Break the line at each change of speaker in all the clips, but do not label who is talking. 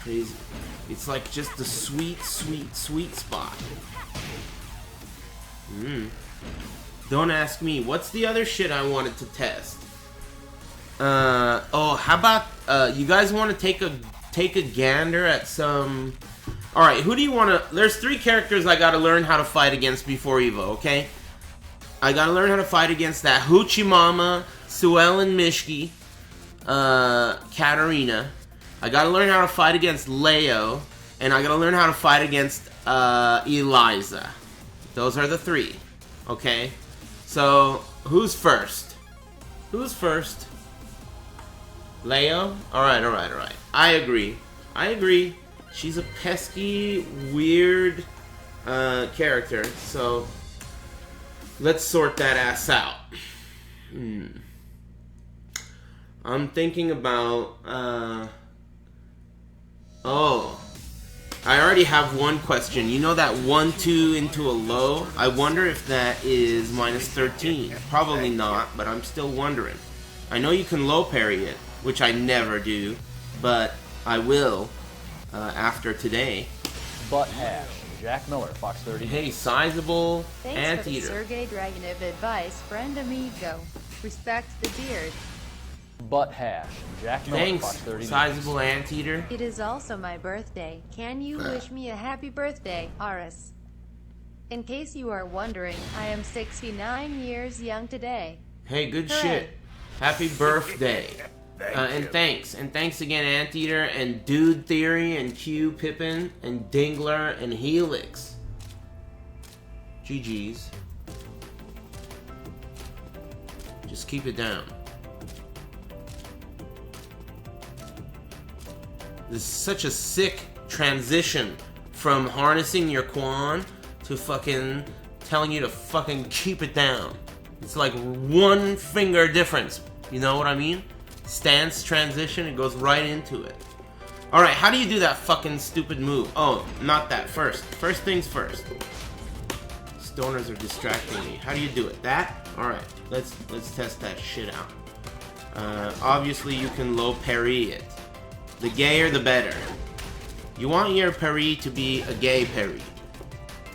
crazy. It's like just the sweet, sweet, sweet spot. Don't ask me. What's the other shit I wanted to test? Oh, how about you guys want to take a gander at some? All right, who do you want to? There's 3 characters I got to learn how to fight against before Evo. Okay, I got to learn how to fight against that Hoochie Mama, Suellen Mishki, Katarina. I got to learn how to fight against Leo, and I got to learn how to fight against Eliza. Those are the 3. Okay, so who's first? Who's first? Leo? Alright. I agree. She's a pesky, weird character, so let's sort that ass out. I'm thinking about, oh, I already have one question. You know that 1-2 into a low? I wonder if that is minus 13. Probably not, but I'm still wondering. I know you can low parry it, which I never do, but I will after today.
Butt hash. Jack Miller, Fox 30.
Hey, sizable
Thanks
anteater.
for the Sergey Dragonev advice, friend amigo. Respect the beard.
Butt hash. Jack Miller,
Thanks,
Fox 30.
sizable anteater.
It is also my birthday. Can you wish me a happy birthday, Aris? In case you are wondering, I am 69 years young today.
Hey, good
Hooray.
shit. Happy birthday. And thanks again, Anteater, and Dude Theory, and Q Pippin, and Dingler, and Helix. GG's. Just keep it down. This is such a sick transition from harnessing your Quan to fucking telling you to fucking keep it down. It's like one finger difference. You know what I mean? Stance transition, it goes right into it. Alright, how do you do that fucking stupid move? Oh, not that. First things first. Stoners are distracting me. How do you do it? That? Alright, let's test that shit out. Obviously you can low parry it. The gayer the better. You want your parry to be a gay parry.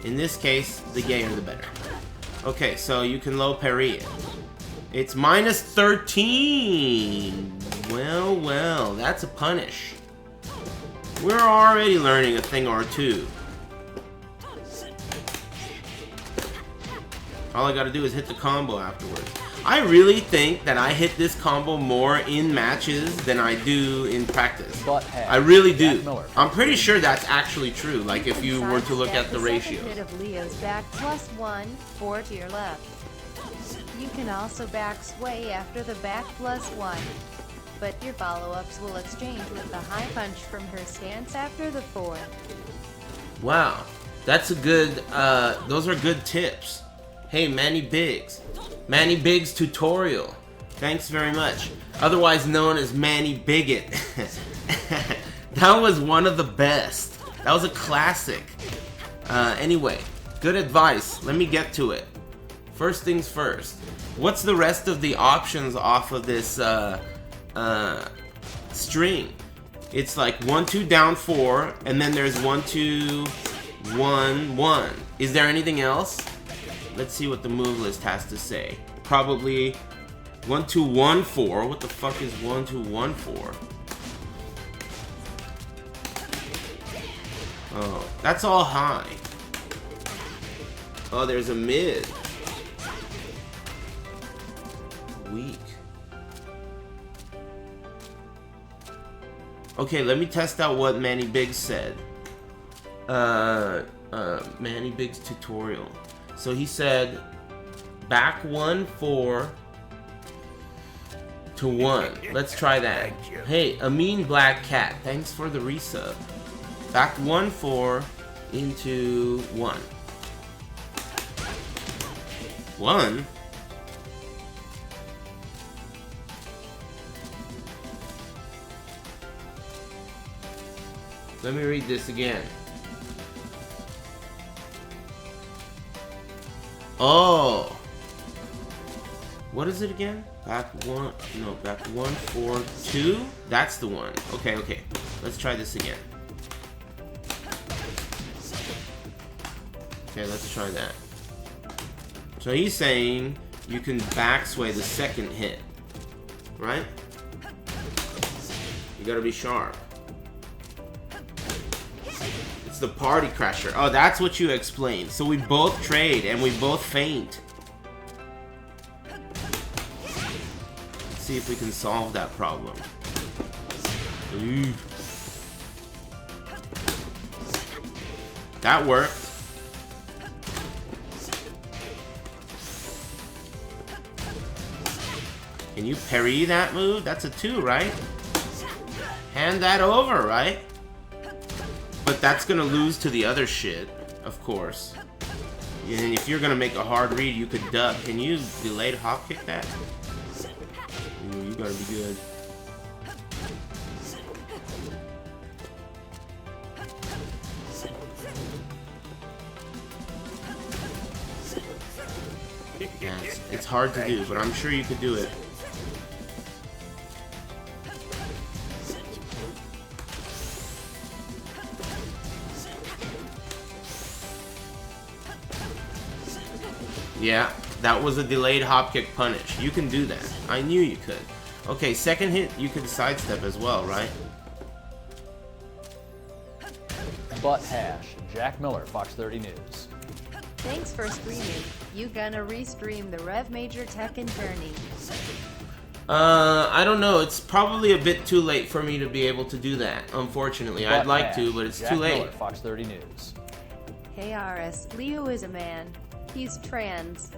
In this case, the gayer the better. Okay, so you can low parry it. It's minus 13. Well, that's a punish. We're already learning a thing or two. All I gotta do is hit the combo afterwards. I really think that I hit this combo more in matches than I do in practice. I really do. I'm pretty sure that's actually true, like if you were to look at the ratios.
Hit of Leo's back +1, 4 to your left. You can also back sway after the back +1. But your follow-ups will exchange with the high punch from her stance after the 4.
Wow, that's a good, those are good tips. Hey, Manny Biggs. Manny Biggs tutorial. Thanks very much. Otherwise known as Manny Bigot. That was one of the best. That was a classic. Anyway, good advice. Let me get to it. First things first. What's the rest of the options off of this string? It's like 1, 2, down 4, and then there's 1, 2, 1, 1. Is there anything else? Let's see what the move list has to say. Probably 1, 2, 1, 4. What the fuck is 1, 2, 1, 4? Oh, that's all high. Oh, there's a mid. Weak. Okay, let me test out what Manny Biggs said. Manny Biggs tutorial. So he said, back 1, 4 to 1. Let's try that. Hey, a mean black cat. Thanks for the resub. Back 1, 4 into 1. 1? Let me read this again. Oh! What is it again? Back 1, 4, 2? That's the one. Okay. Let's try this again. Okay, let's try that. So he's saying you can backsway the second hit, right? You gotta be sharp. It's the party crasher. Oh, that's what you explained. So we both trade and we both feint. Let's see if we can solve that problem. Ooh. That worked. Can you parry that move? That's a 2, right? Hand that over, right? But that's gonna lose to the other shit, of course. And if you're gonna make a hard read, you could duck. Can you delayed hop kick that? Ooh, you gotta be good. Yeah, it's hard to do, but I'm sure you could do it. Yeah, that was a delayed hop kick punish. You can do that. I knew you could. Okay, second hit, you could sidestep as well, right?
Butt hash. Jack Miller, Fox 30 News.
Thanks for streaming. You gonna restream the Rev Major Tekken tourney?
I don't know. It's probably a bit too late for me to be able to do that, unfortunately.
Butt
I'd like
hash.
to, but it's
Jack
too late.
Miller, Fox 30 News.
Hey Aris, Leo is a man. He's trans.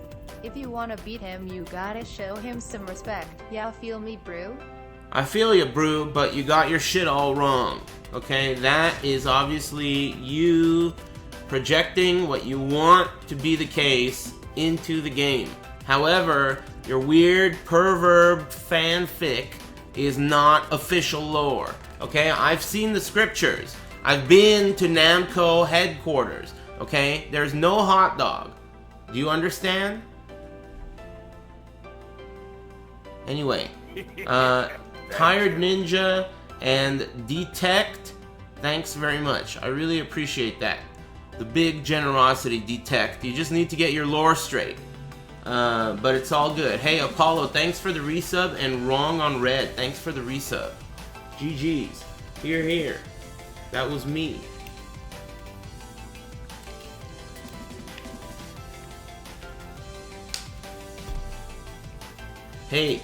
If you wanna beat him, you gotta show him some respect. Yeah, feel me, brew?
I feel you, Brew, but you got your shit all wrong. Okay? That is obviously you projecting what you want to be the case into the game. However, your weird perverb fanfic is not official lore. Okay? I've seen the scriptures. I've been to Namco headquarters. Okay? There's no hot dog. Do you understand? Anyway, Tired Ninja and Detect, thanks very much. I really appreciate that. The big generosity, Detect. You just need to get your lore straight. But it's all good. Hey, Apollo, thanks for the resub, and Wrong on Red, thanks for the resub. GG's. Here, here. That was me. Hey,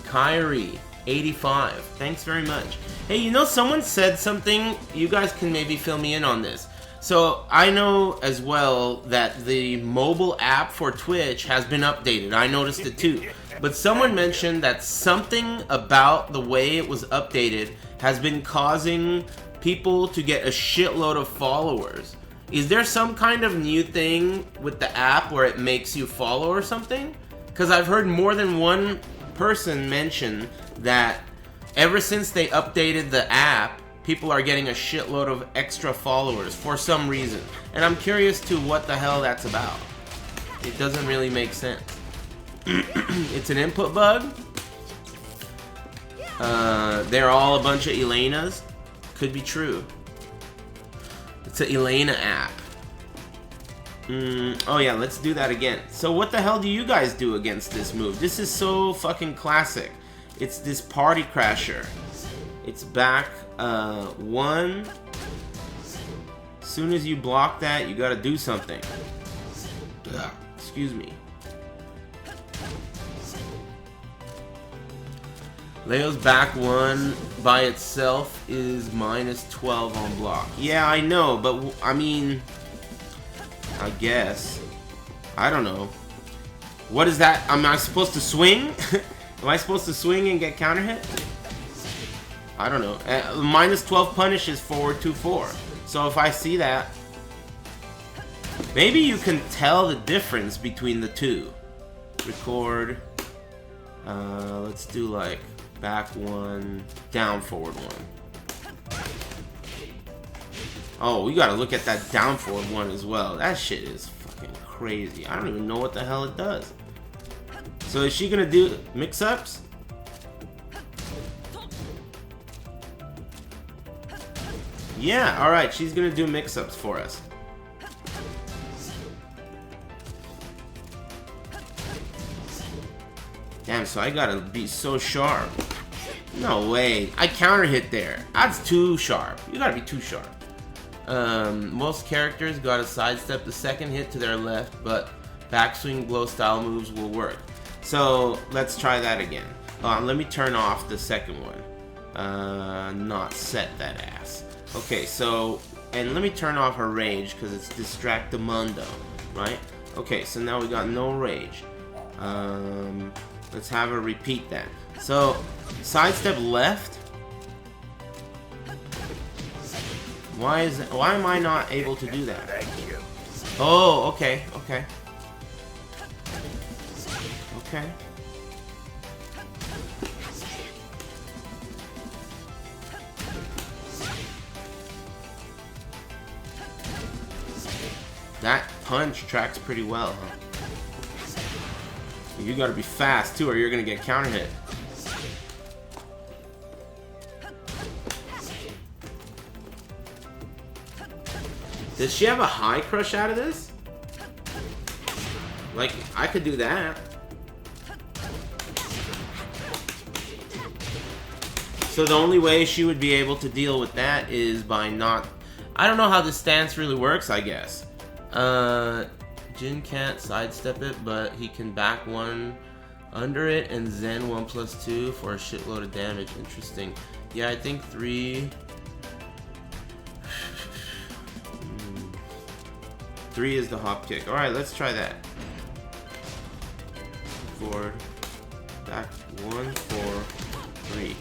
Kyrie, 85. Thanks very much. Hey, you know, someone said something. You guys can maybe fill me in on this. So, I know as well that the mobile app for Twitch has been updated. I noticed it too. But someone mentioned that something about the way it was updated has been causing people to get a shitload of followers. Is there some kind of new thing with the app where it makes you follow or something? Because I've heard more than one person mention that ever since they updated the app, people are getting a shitload of extra followers for some reason. And I'm curious to what the hell that's about. It doesn't really make sense. It's an input bug. They're all a bunch of Elenas. Could be true. It's an Elena app. Oh yeah, let's do that again. So what the hell do you guys do against this move? This is so fucking classic. It's this party crasher. It's back 1. As soon as you block that, you gotta do something. Ugh, excuse me. Leo's back 1 by itself is minus 12 on block. Yeah, I know, but I mean, I guess. I don't know. What is that? Am I supposed to swing? Am I supposed to swing and get counter hit? I don't know. Minus 12 punish is forward 2-4. So if I see that, maybe you can tell the difference between the two. Record. Let's do like back 1, down forward 1. Oh, we gotta look at that down forward 1 as well. That shit is fucking crazy. I don't even know what the hell it does. So is she gonna do mix-ups? Yeah, alright, she's gonna do mix-ups for us. Damn, so I gotta be so sharp. No way. I counter hit there. That's too sharp. You gotta be too sharp. Most characters gotta sidestep the second hit to their left, but backswing blow style moves will work. So let's try that again. Let me turn off the second one. Not set that ass. Okay, so, and let me turn off her rage because it's Distractamundo, right? Okay, so now we got no rage. Let's have her repeat that. So, sidestep left. Why am I not able to do that?
Thank you.
Oh, okay, okay. Okay. That punch tracks pretty well, huh? You gotta be fast too, or you're gonna get counter hit. Does she have a high crush out of this? Like, I could do that. So the only way she would be able to deal with that is by not... I don't know how this stance really works, I guess. Jin can't sidestep it, but he can back one under it and Zen 1+2 for a shitload of damage. Interesting. Yeah, I think 3... 3 is the hop kick. Alright, let's try that. Forward. Back 1, 4, 3.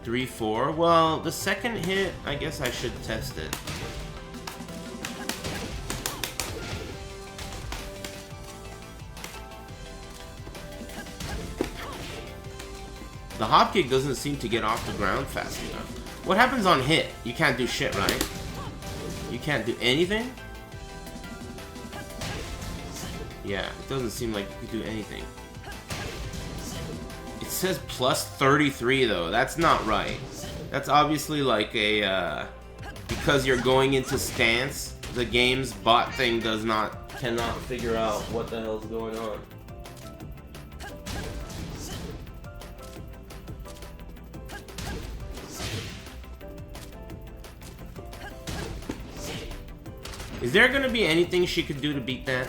Three, 4. Well, the second hit, I guess I should test it. The hop kick doesn't seem to get off the ground fast enough. What happens on hit? You can't do shit, right? You can't do anything? Yeah, it doesn't seem like you could do anything. It says plus 33 though. That's not right. That's obviously like a because you're going into stance, the game's bot thing cannot figure out what the hell's going on. Is there gonna be anything she could do to beat that?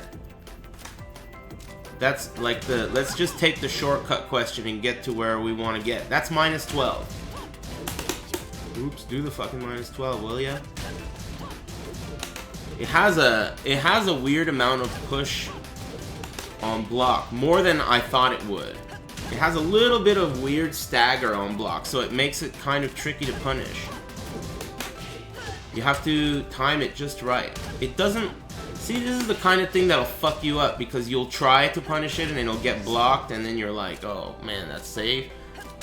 That's like the, let's just take the shortcut question and get to where we want to get. That's minus 12. Oops, do the fucking minus 12, will ya? It has a weird amount of push on block, more than I thought it would. It has a little bit of weird stagger on block, so it makes it kind of tricky to punish. You have to time it just right. It doesn't... See, this is the kind of thing that'll fuck you up, because you'll try to punish it and it'll get blocked, and then you're like, oh man, that's safe.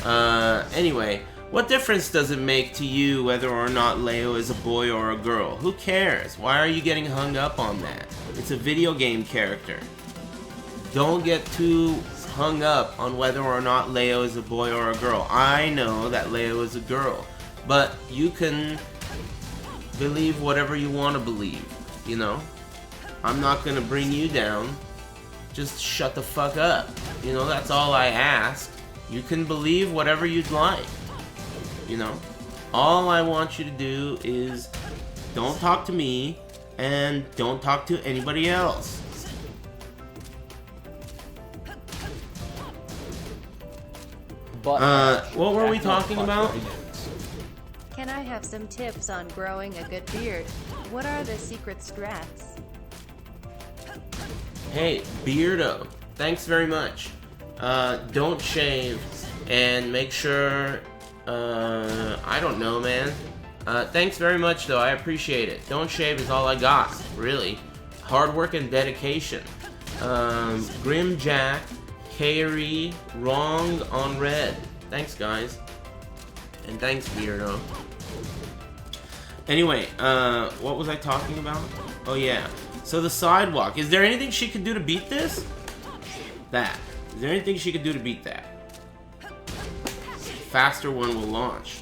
Anyway, what difference does it make to you whether or not Leo is a boy or a girl? Who cares? Why are you getting hung up on that? It's a video game character. Don't get too hung up on whether or not Leo is a boy or a girl. I know that Leo is a girl, but you can believe whatever you want to believe, you know? I'm not gonna bring you down. Just shut the fuck up. You know, that's all I ask. You can believe whatever you'd like. You know? All I want you to do is don't talk to me and don't talk to anybody else. What were we talking about?
Can I have some tips on growing a good beard? What are the secret strats?
Hey, Beardo, thanks very much. Don't shave, and make sure, I don't know, man. Thanks very much, though, I appreciate it. Don't shave is all I got, really. Hard work and dedication. Grim Jack, Kairi, Wrong on Red. Thanks, guys. And thanks, Beardo. Anyway, what was I talking about? Oh, yeah. So the sidewalk. Is there anything she could do to beat this? That. Is there anything she could do to beat that? Faster one will launch.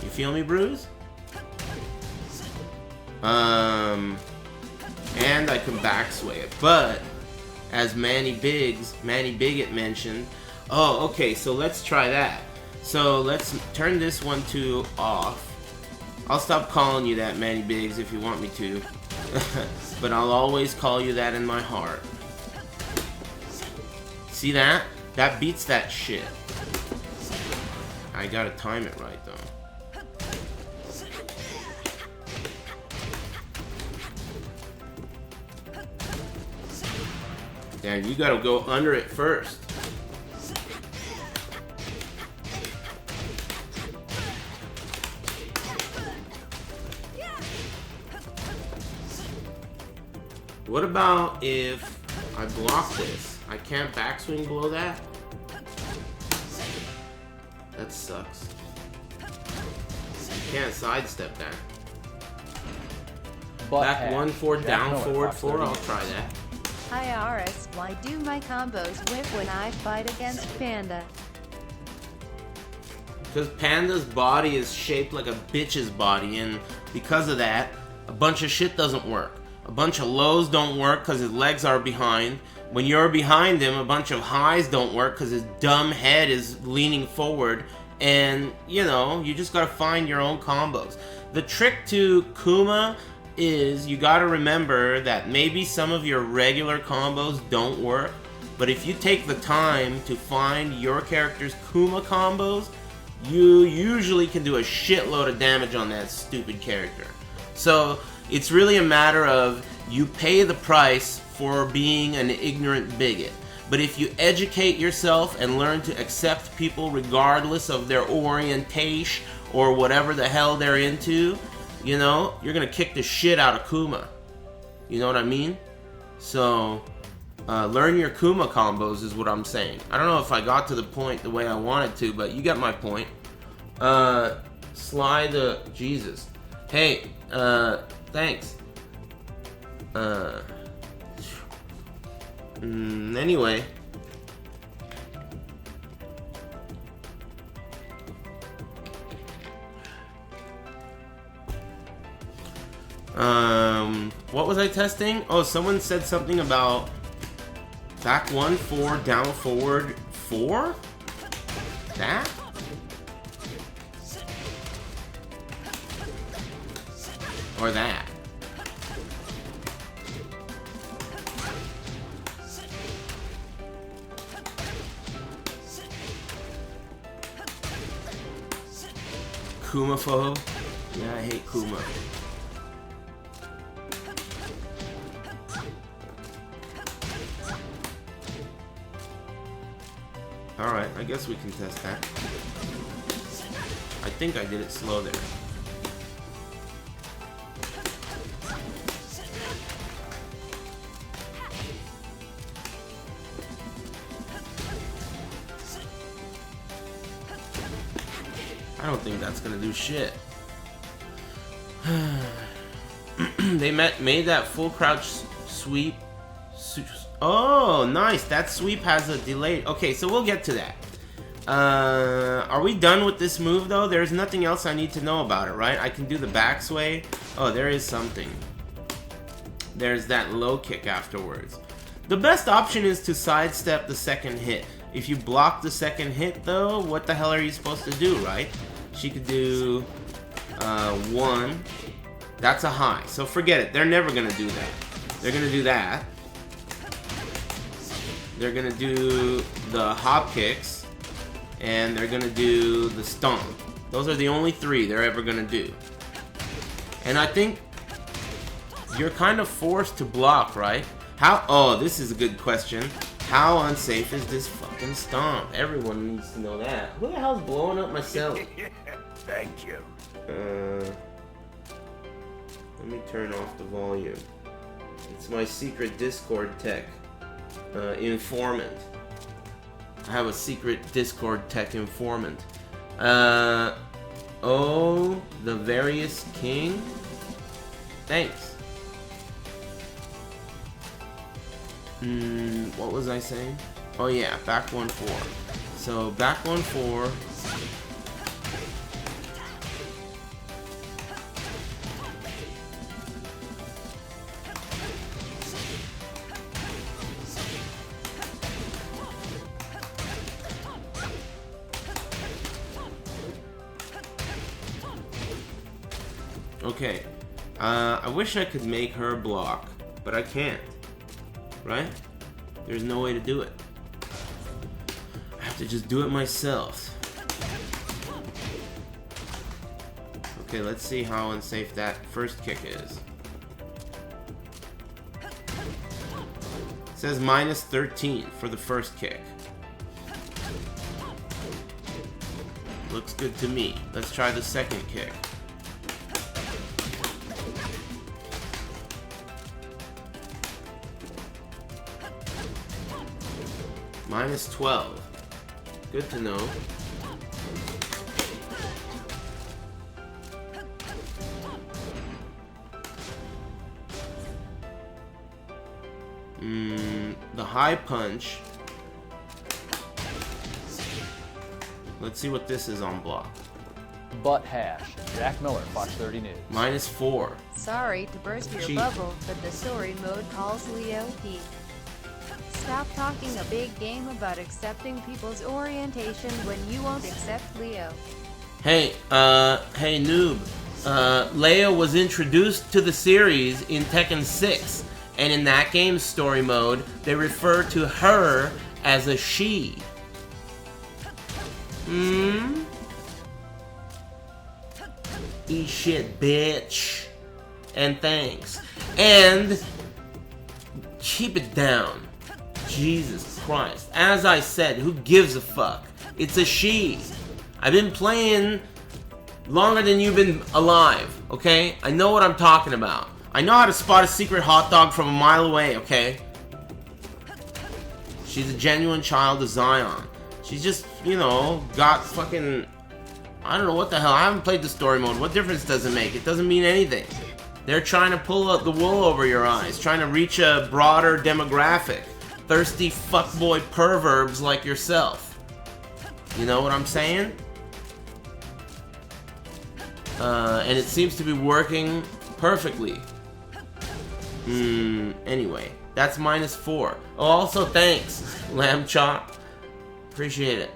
You feel me, Bruce? And I can backsway it, but as Manny Bigot mentioned, oh, okay, so let's try that. So let's turn this one to off. I'll stop calling you that, Manny Biggs, if you want me to. But I'll always call you that in my heart. See that? That beats that shit. I gotta time it right, though. Damn, you gotta go under it first. What about if I block this? I can't backswing below that? That sucks. You can't sidestep that. Back 1-4, down forward 4, I'll try that.
Hi Aris, why do my combos whip when I fight against Panda?
Because Panda's body is shaped like a bitch's body, and because of that, a bunch of shit doesn't work. A bunch of lows don't work because his legs are behind. When you're behind him, a bunch of highs don't work because his dumb head is leaning forward. And, you know, you just gotta find your own combos. The trick to Kuma is you gotta remember that maybe some of your regular combos don't work, but if you take the time to find your character's Kuma combos, you usually can do a shitload of damage on that stupid character. So it's really a matter of you pay the price for being an ignorant bigot. But if you educate yourself and learn to accept people regardless of their orientation or whatever the hell they're into, you know, you're gonna kick the shit out of Kuma. You know what I mean? So, learn your Kuma combos is what I'm saying. I don't know if I got to the point the way I wanted to, but you get my point. Slide the... Jesus. Hey, thanks. Anyway. What was I testing? Oh, someone said something about back 1-4, down forward 4? That? Or that? Kuma-phobe? Yeah, I hate Kuma. Alright, I guess we can test that. I think I did it slow there. I don't think that's gonna do shit. They made that full crouch sweep. Oh, nice. That sweep has a delay. Okay, so we'll get to that. Are we done with this move, though? There's nothing else I need to know about it, right? I can do the back sway. Oh, there is something. There's that low kick afterwards. The best option is to sidestep the second hit. If you block the second hit, though, what the hell are you supposed to do, right? She could do 1. That's a high. So forget it. They're never going to do that. They're going to do that. They're going to do the hop kicks. And they're going to do the stomp. Those are the only 3 they're ever going to do. And I think you're kind of forced to block, right? How? Oh, this is a good question. How unsafe is this fucking stomp? Everyone needs to know that. Who the hell's blowing up my cell?
Thank you.
Let me turn off the volume. It's my secret Discord tech informant. I have a secret Discord tech informant. Oh, the various king? Thanks. What was I saying? Oh yeah, back 1-4. So back 1-4. Okay, I wish I could make her block, but I can't, right? There's no way to do it. I have to just do it myself. Okay, let's see how unsafe that first kick is. It says -13 for the first kick. Looks good to me. Let's try the second kick. -12. Good to know. The high punch. Let's see what this is on block.
Butt hash. Jack Miller, Fox 30 News.
-4.
Sorry to burst your
Cheat.
bubble, but the story mode calls Leo P. Stop talking a big game about accepting people's orientation when you won't accept Leo.
Hey, hey noob. Leia was introduced to the series in Tekken 6, and in that game's story mode, they refer to her as a she. Eat shit, bitch. And thanks. And keep it down. Jesus Christ. As I said, who gives a fuck? It's a she. I've been playing longer than you've been alive, okay? I know what I'm talking about. I know how to spot a secret hot dog from a mile away, okay? She's a genuine child of Zion. She's just, you know, got fucking... I don't know what the hell. I haven't played the story mode. What difference does it make? It doesn't mean anything. They're trying to pull out the wool over your eyes, trying to reach a broader demographic. Thirsty fuckboy perverbs like yourself. You know what I'm saying? And it seems to be working perfectly. Anyway, that's -4. Oh, also thanks, Lamb Chop. Appreciate it.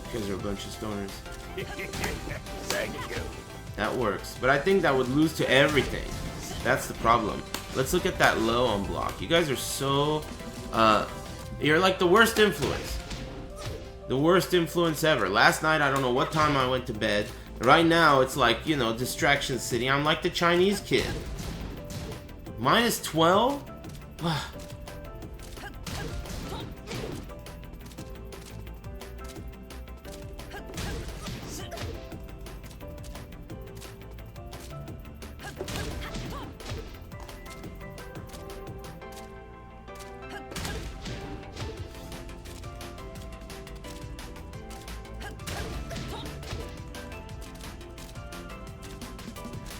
Because they're a bunch of stoners.
Thank you.
That works. But I think that would lose to everything. That's the problem. Let's look at that low on block. You guys are so... you're like the worst influence. The worst influence ever. Last night, I don't know what time I went to bed. Right now, it's like, you know, Distraction City. I'm like the Chinese kid. -12?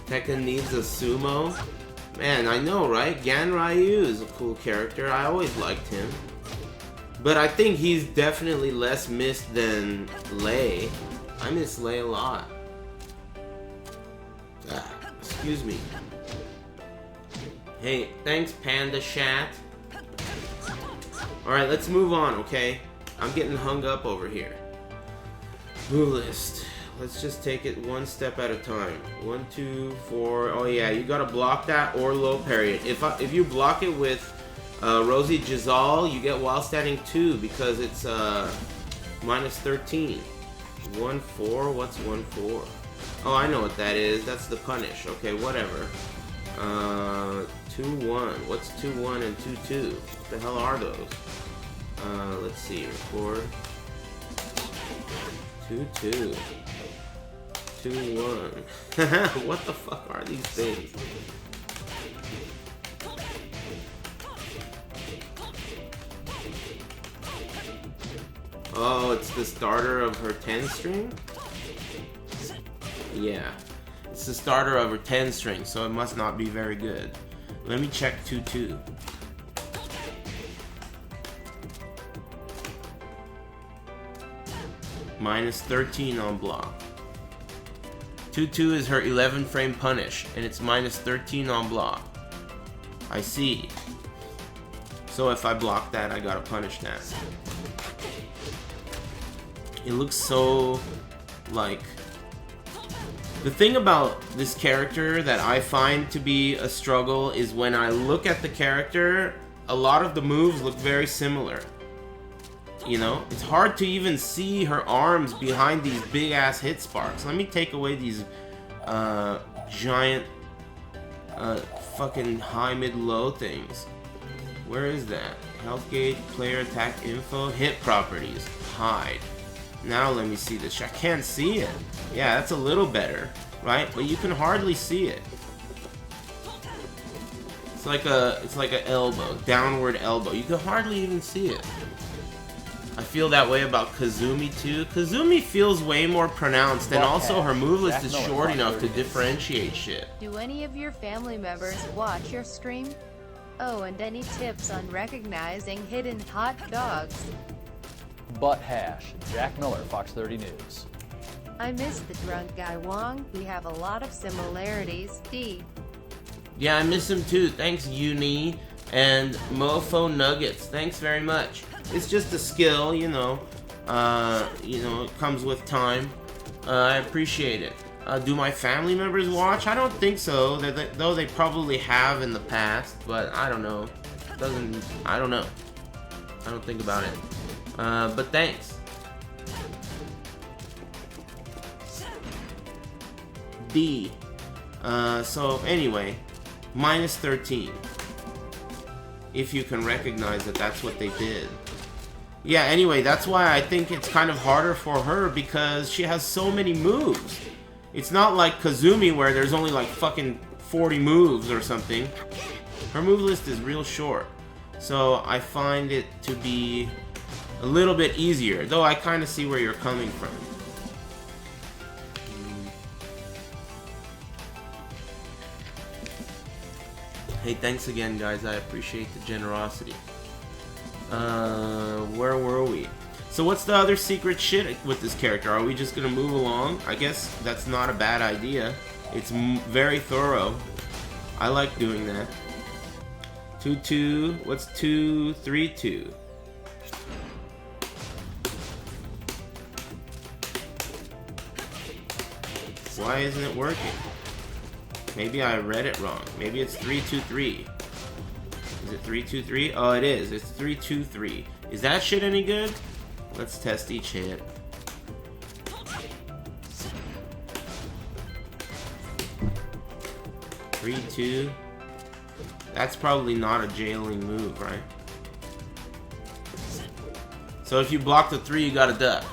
Tekken needs a sumo? Man, I know, right? Gan Ryu is a cool character. I always liked him. But I think he's definitely less missed than Lei. I miss Lei a lot. Excuse me. Hey, thanks, Panda Shat. Alright, let's move on, okay? I'm getting hung up over here. Move list. Let's just take it one step at a time. 1, 2, 4. Oh yeah, you gotta block that or low parry it. If you block it with Rosie Giselle, you get while standing 2 because it's -13. 1, 4. What's 1, 4? Oh, I know what that is. That's the punish. Okay, whatever. 2, 1. What's 2, 1 and 2, 2? What the hell are those? Let's see, record. 2-2. 2-1. What the fuck are these things? Oh, it's the starter of her 10 string? Yeah. It's the starter of her 10 string, so it must not be very good. Let me check 2-2. Minus 13 on block. 2-2 is her 11 frame punish, and it's minus 13 on block. I see. So if I block that, I gotta punish that. It looks so, like... The thing about this character that I find to be a struggle is when I look at the character, a lot of the moves look very similar. You know? It's hard to even see her arms behind these big-ass hit sparks. Let me take away these giant fucking high, mid, low things. Where is that? Health gauge, player attack info, hit properties, hide. Now let me see this. I can't see it. Yeah, that's a little better, right? But you can hardly see it. It's like a elbow, downward elbow. You can hardly even see it. I feel that way about Kazumi too. Kazumi feels way more pronounced, and also her move list is short enough to differentiate shit.
Do any of your family members watch your stream? Oh, and any tips on recognizing hidden hot dogs?
Butt hash. Jack Miller, Fox 30 News.
I miss the drunk guy Wong. We have a lot of similarities. D.
Yeah, I miss him too. Thanks, Uni and Mofo Nuggets. Thanks very much. It's just a skill, you know. It comes with time. I appreciate it. Do my family members watch? I don't think so. Though they probably have in the past, but I don't know. I don't know. I don't think about it. But thanks. D. So anyway, minus 13. If you can recognize that that's what they did. Yeah, anyway, that's why I think it's kind of harder for her, because she has so many moves. It's not like Kazumi where there's only like fucking 40 moves or something. Her move list is real short. So I find it to be a little bit easier, though I kind of see where you're coming from. Hey, thanks again, guys. I appreciate the generosity. Where were we? So what's the other secret shit with this character? Are we just gonna move along? I guess that's not a bad idea. It's very thorough. I like doing that. 2-2. What's 2-3-2? Why isn't it working? Maybe I read it wrong. Maybe it's 3-2-3. Is it 3-2-3? Oh, it is. It's 3-2-3. Is that shit any good? Let's test each hit. Three, 2. That's probably not a jailing move, right? So if you block the 3, you gotta duck.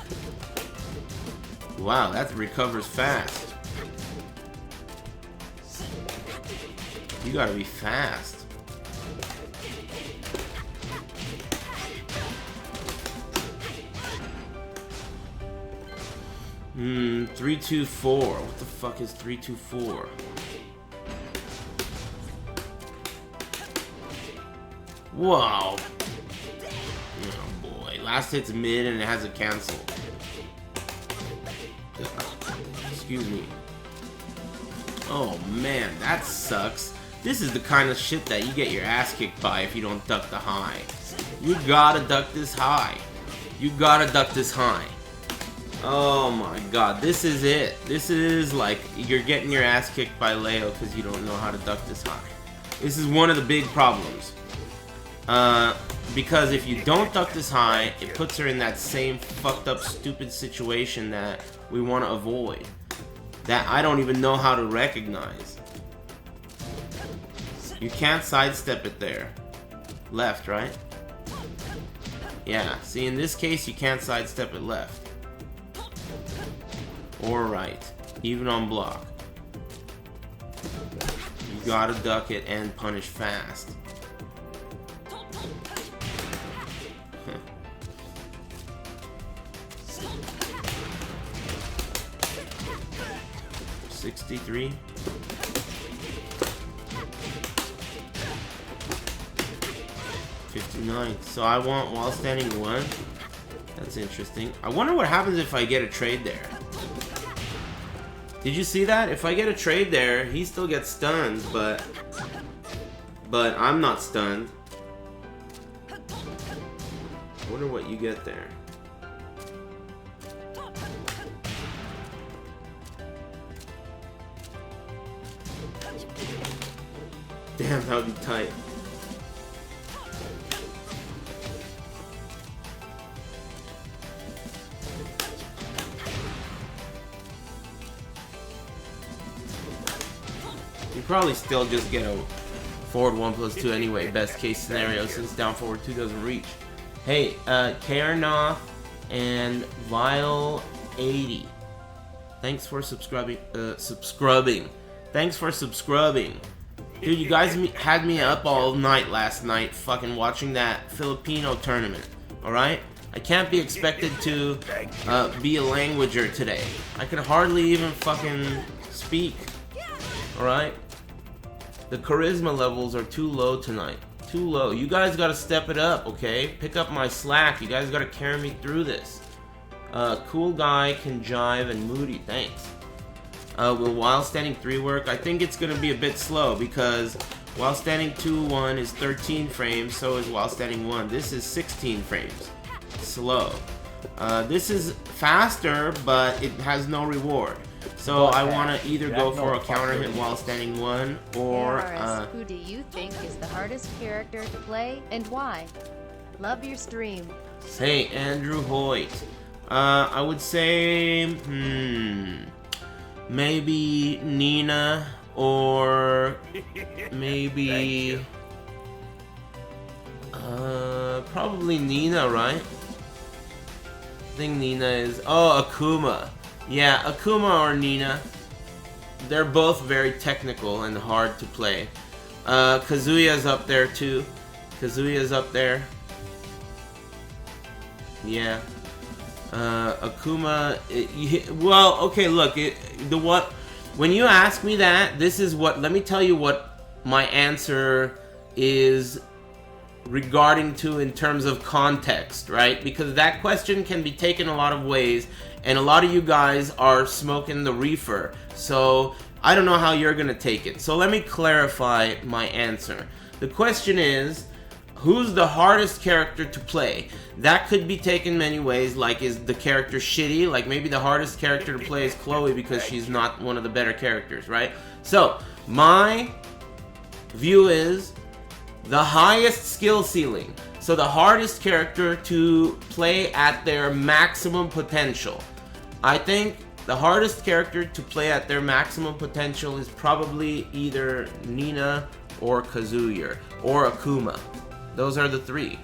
Wow, that recovers fast. You gotta be fast. 3-2-4. What the fuck is 3-2-4? Whoa. Oh boy. Last hit's mid and it has a cancel. Excuse me. Oh man, that sucks. This is the kind of shit that you get your ass kicked by if you don't duck the high. You gotta duck this high. You gotta duck this high. Oh my god, this is it. This is like you're getting your ass kicked by Leo because you don't know how to duck this high. This is one of the big problems. Because if you don't duck this high, it puts her in that same fucked up stupid situation that we want to avoid. That I don't even know how to recognize. You can't sidestep it there. Left, right? Yeah, see, in this case, you can't sidestep it left. Or right. Even on block. You gotta duck it and punish fast. 63. $59. So I want while standing 1. That's interesting. I wonder what happens if I get a trade there. Did you see that? If I get a trade there, he still gets stunned, but I'm not stunned. I wonder what you get there. Damn, that would be tight. You probably still just get a forward 1+2 anyway, best case scenario, since down forward 2 doesn't reach. Hey, Karnoth and Vile80. Thanks for subscribing. Thanks for subscribing. Dude, you guys had me up all night last night fucking watching that Filipino tournament, alright? I can't be expected to be a languager today. I could hardly even fucking speak, alright? The charisma levels are too low tonight. Too low. You guys gotta step it up, okay? Pick up my slack. You guys gotta carry me through this. Cool guy can jive and moody, thanks. Will while standing 3 work? I think it's gonna be a bit slow because while standing 2-1 is 13 frames, so is while standing 1. This is 16 frames. Slow. This is faster, but it has no reward. So I want to either go for a counter hit while standing 1 or
Aris, who do you think is the hardest character to play and why? Love your stream.
Hey, Andrew Hoyt. I would say maybe Nina or maybe probably Nina, right? I think Nina is Akuma. Yeah, Akuma or Nina. They're both very technical and hard to play. Kazuya's up there too. Kazuya's up there. Yeah. Akuma. Well, okay. Look, when you ask me that, this is what. Let me tell you what my answer is regarding to in terms of context, right? Because that question can be taken a lot of ways, and a lot of you guys are smoking the reefer. So I don't know how you're gonna take it. So let me clarify my answer. The question is, who's the hardest character to play? That could be taken many ways, like is the character shitty? Like maybe the hardest character to play is Chloe because she's not one of the better characters, right? So my view is the highest skill ceiling. So the hardest character to play at their maximum potential. I think the hardest character to play at their maximum potential is probably either Nina or Kazuya or Akuma. Those are the 3.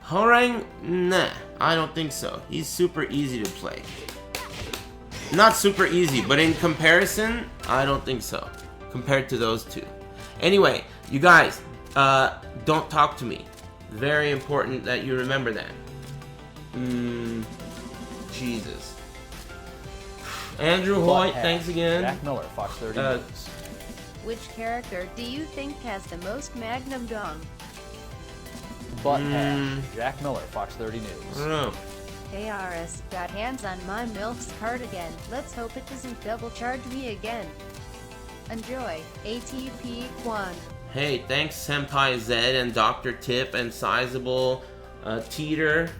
Horang? Nah, I don't think so. He's super easy to play. Not super easy, but in comparison, I don't think so. Compared to those 2. Anyway, you guys, don't talk to me. Very important that you remember that. Jesus. Andrew Hoyt, thanks again.
Jack Miller, Fox 30 News.
Which character do you think has the most Magnum Dong?
Butt Hash, Jack Miller, Fox 30 News.
I don't know.
Hey Aris, got hands on my MILF's card again. Let's hope it doesn't double charge me again. Enjoy. ATP Quan.
Hey, thanks Senpai Zed and Dr. Tip and Sizable Teeter,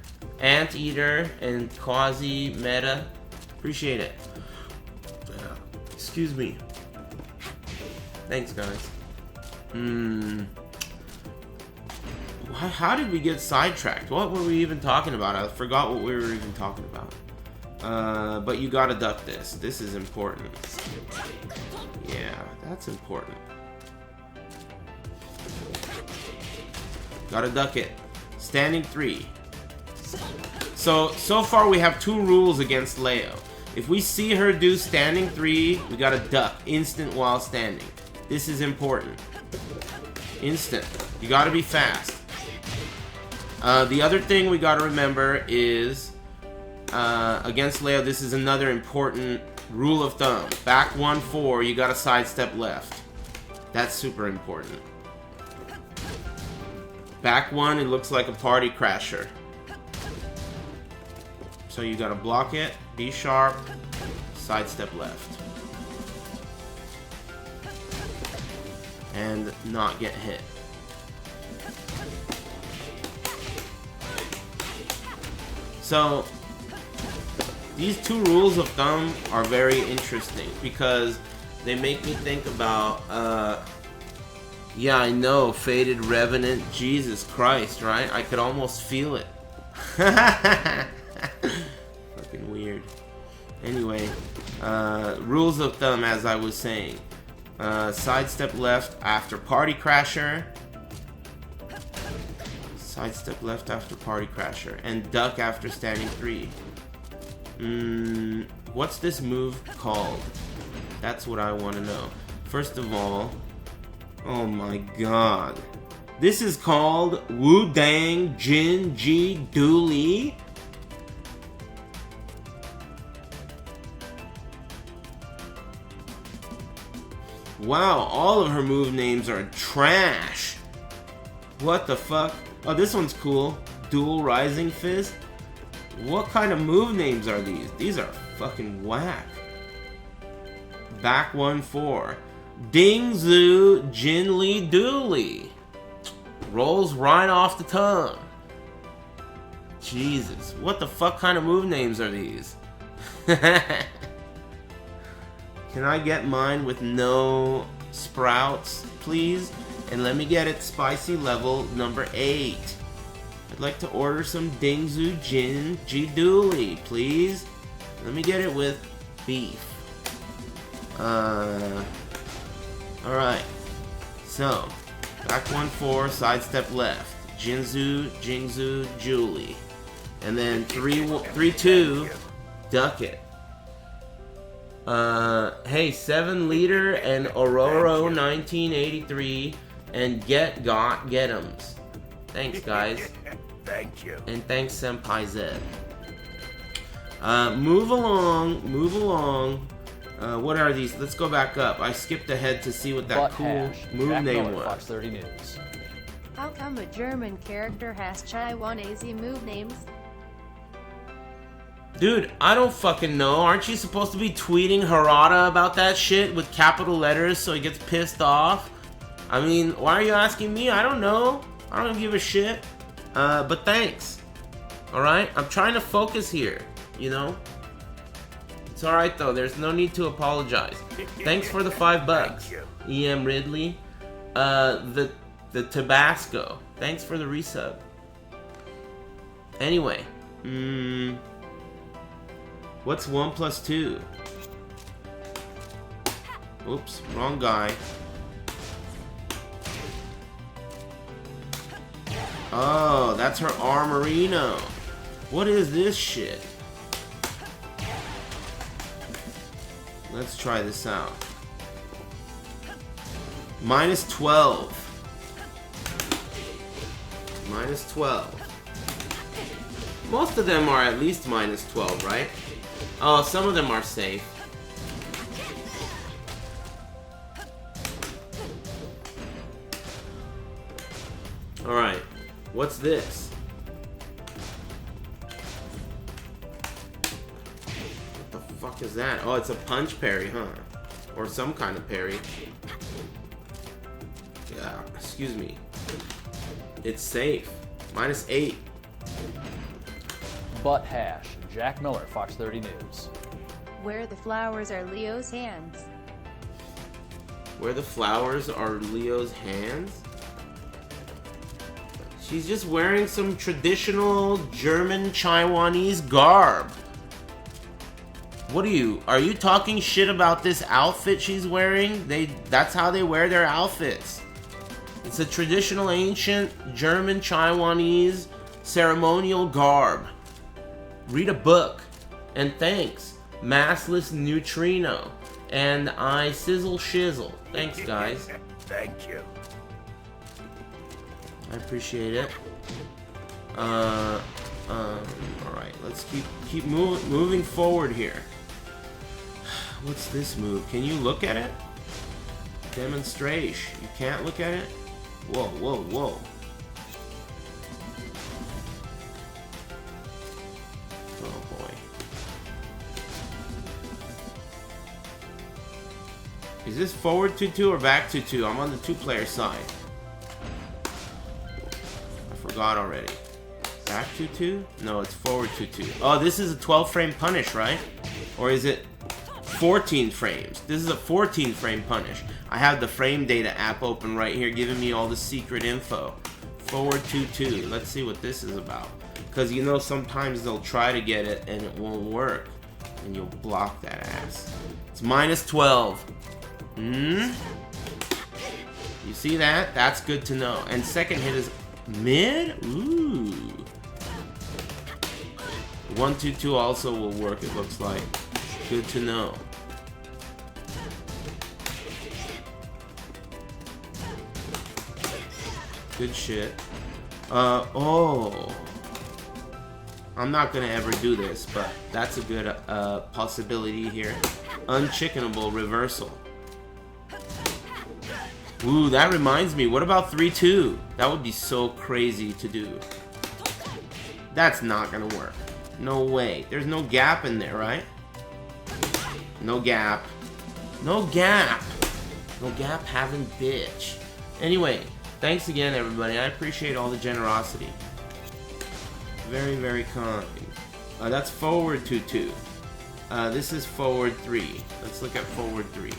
Anteater, and Quasi Meta. Appreciate it. Excuse me. Thanks, guys. How did we get sidetracked? What were we even talking about? I forgot what we were even talking about. But you gotta duck this. This is important. Yeah, that's important. Gotta duck it. Standing 3. So far we have 2 rules against Leo. If we see her do standing 3, we gotta duck. Instant while standing. This is important. Instant. You gotta be fast. The other thing we gotta remember is, against Leo, this is another important rule of thumb. Back 1-4, you gotta sidestep left. That's super important. Back 1, it looks like a party crasher. So you gotta block it, be sharp, sidestep left. And not get hit. So, these 2 rules of thumb are very interesting because they make me think about, yeah, I know, Faded Revenant, Jesus Christ, right? I could almost feel it. Fucking weird. Anyway, rules of thumb, as I was saying. Sidestep left after Party Crasher. Sidestep left after Party Crasher. And duck after Standing 3. What's this move called? That's what I want to know. First of all, oh my god. This is called Wu Dang Jin Ji Dooley. Wow, all of her move names are trash. What the fuck? Oh, this one's cool. Dual Rising Fist. What kind of move names are these? These are fucking whack. Back 1-4. Ding Zhu Jin Li Dooley. Rolls right off the tongue. Jesus. What the fuck kind of move names are these? Can I get mine with no sprouts, please? And let me get it spicy level number 8. I'd like to order some Dingzu Jin Ji Dooley, please. Let me get it with beef. Alright. So, back 1-4, sidestep left. Jinzu, Jingzu, Julie. And then 3-2, duck it. Hey, 7 liter and Ororo 1983 and get 'ems. Thanks, guys.
Thank you.
And thanks, Senpai Zed. Move along. What are these? Let's go back up. I skipped ahead to see what that
Butt
cool
hash.
move
Jack
name
Miller,
was.
Fox 30 News.
How come a German character has Taiwanese move names?
Dude, I don't fucking know. Aren't you supposed to be tweeting Harada about that shit with capital letters so he gets pissed off? I mean, why are you asking me? I don't know. I don't give a shit. But thanks. Alright? I'm trying to focus here, you know? It's alright though, there's no need to apologize. Thanks for the $5. EM Ridley. The Tabasco. Thanks for the resub. Anyway. What's 1 + 2? Oops, wrong guy. Oh, that's her Armorino. What is this shit? Let's try this out. -12. -12. Most of them are at least -12, right? Oh, some of them are safe. Alright, what's this? What the fuck is that? Oh, it's a punch parry, huh? Or some kind of parry. Yeah, excuse me. It's safe. -8.
Butt hash. Jack Miller, Fox 30 News.
Where the flowers are Leo's hands.
Where the flowers are Leo's hands? She's just wearing some traditional German Taiwanese garb. What are you talking shit about this outfit she's wearing? That's how they wear their outfits. It's a traditional ancient German Taiwanese ceremonial garb. Read a book. And thanks, Massless Neutrino. And I Sizzle Shizzle. Thanks, guys.
Thank you.
I appreciate it. Alright, let's keep moving forward here. What's this move? Can you look at it? Demonstration. You can't look at it? Whoa, whoa, whoa. Oh boy. Is this forward 2-2 or back 2-2? I'm on the 2-player side. I forgot already. Back 2-2? No, it's forward 2-2. Oh, this is a 12-frame punish, right? Or is it 14 frames? This is a 14-frame punish. I have the frame data app open right here giving me all the secret info. Forward 2-2. Let's see what this is about. Because you know sometimes they'll try to get it and it won't work. And you'll block that ass. It's minus 12. You see that? That's good to know. And second hit is mid? Ooh. 1-2-2 also will work, it looks like. Good to know. Good shit. Oh. I'm not gonna ever do this, but that's a good possibility here. Unchickenable reversal. Ooh, that reminds me. What about 3-2? That would be so crazy to do. That's not gonna work. No way. There's no gap in there, right? No gap. No gap. No gap having bitch. Anyway, thanks again, everybody. I appreciate all the generosity. Very, very kind. That's forward 2-2. This is forward 3. Let's look at forward 3.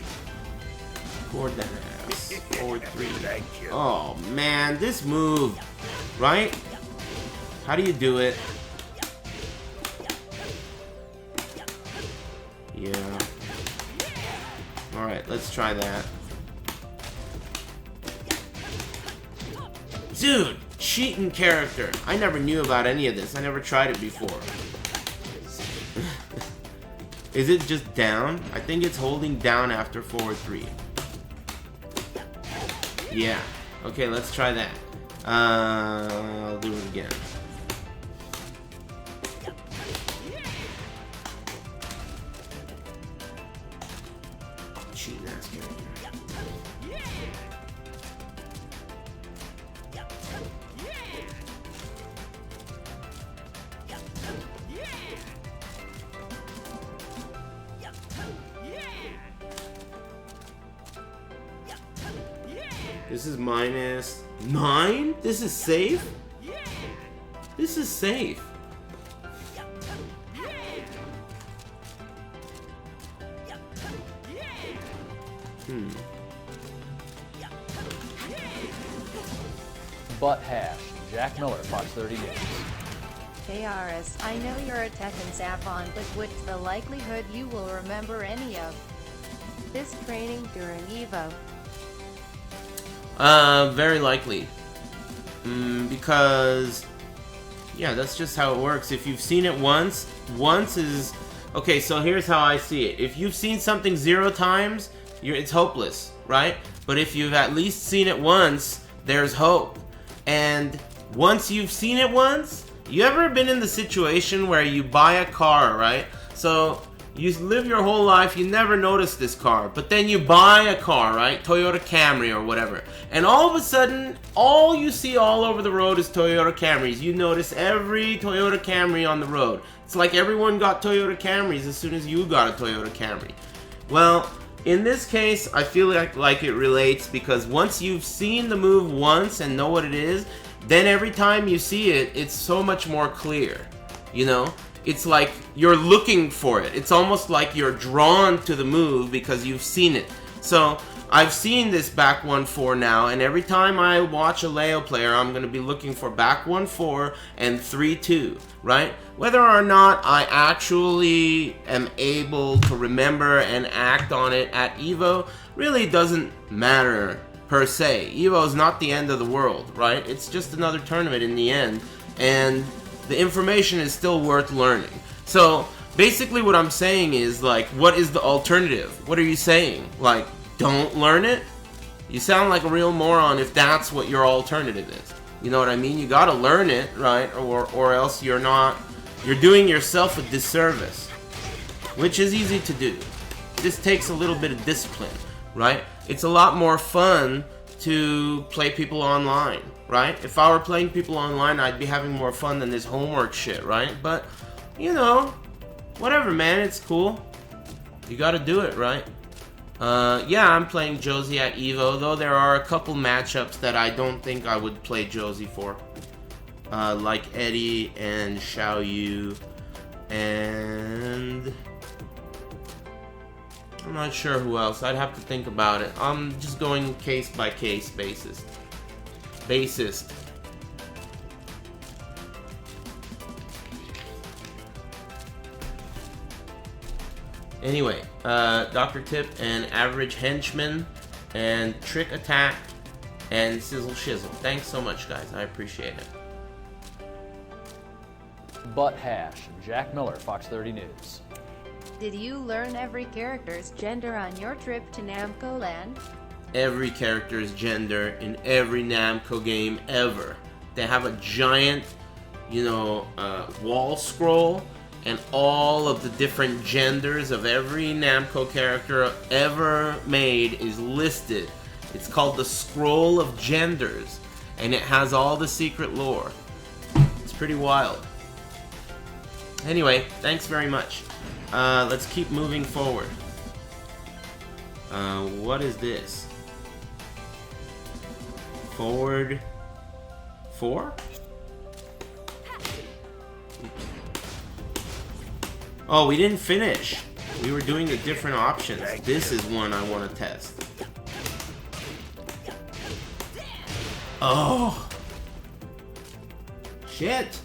Forward that ass. Forward 3.
Thank you.
Oh, man. This move. Right? How do you do it? Yeah. Alright, let's try that. Dude! Cheating character. I never knew about any of this. I never tried it before. Is it just down? I think it's holding down after forward 3. Yeah. Okay, let's try that. I'll do it again. Cheating ass character. This is minus 9? This is safe? This is safe.
Butt hash. Jack Miller, Fox 30 News.
Hey Aris, I know you're a Tekken Sapon, but what's the likelihood you will remember any of this training during EVO?
Very likely. Because, yeah, that's just how it works. If you've seen it once is... Okay, so here's how I see it. If you've seen something 0 times, it's hopeless, right? But if you've at least seen it once, there's hope. And once you've seen it once, you ever been in the situation where you buy a car, right? So you live your whole life, you never notice this car, but then you buy a car, right? Toyota Camry or whatever. And all of a sudden, all you see all over the road is Toyota Camrys. You notice every Toyota Camry on the road. It's like everyone got Toyota Camrys as soon as you got a Toyota Camry. Well, in this case, I feel like it relates because once you've seen the move once and know what it is, then every time you see it, it's so much more clear, you know? It's like you're looking for it. It's almost like you're drawn to the move because you've seen it. So I've seen this back 1-4 now, and every time I watch a Leo player, I'm going to be looking for back 1-4 and 3-2, right? Whether or not I actually am able to remember and act on it at EVO really doesn't matter per se. Evo is not the end of the world, right? It's just another tournament in the end, and the information is still worth learning. So basically what I'm saying is, like, what is the alternative? What are you saying? Like, don't learn it? You sound like a real moron if that's what your alternative is. You know what I mean? You gotta learn it, right? Or else you're doing yourself a disservice, which is easy to do. This takes a little bit of discipline, right? It's a lot more fun to play people online, right? If I were playing people online, I'd be having more fun than this homework shit, right? But, you know, whatever, man, it's cool. You gotta do it, right? Yeah, I'm playing Josie at Evo, though there are a couple matchups that I don't think I would play Josie for. Like Eddie and Xiao Yu, and I'm not sure who else. I'd have to think about it. I'm just going case by case basis. Anyway, Dr. Tip and Average Henchman and Trick Attack and Sizzle Shizzle. Thanks so much, guys. I appreciate it.
Butt Hash, Jack Miller, Fox 30 News.
Did you learn every character's gender on your trip to Namco Land?
Every character's gender in every Namco game ever. They have a giant, you know, wall scroll, and all of the different genders of every Namco character ever made is listed. It's called the Scroll of Genders, and it has all the secret lore. It's pretty wild. Anyway, thanks very much. Let's keep moving forward. What is this? Forward 4? Oh, we didn't finish. We were doing the different options. This is one I want to test. Oh! Shit!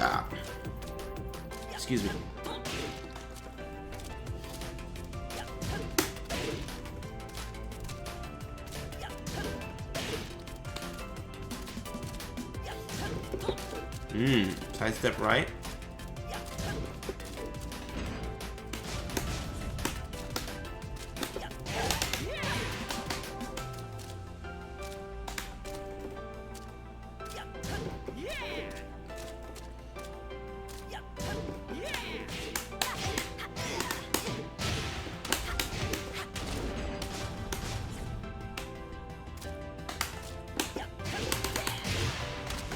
Ah. Excuse me. Sidestep right.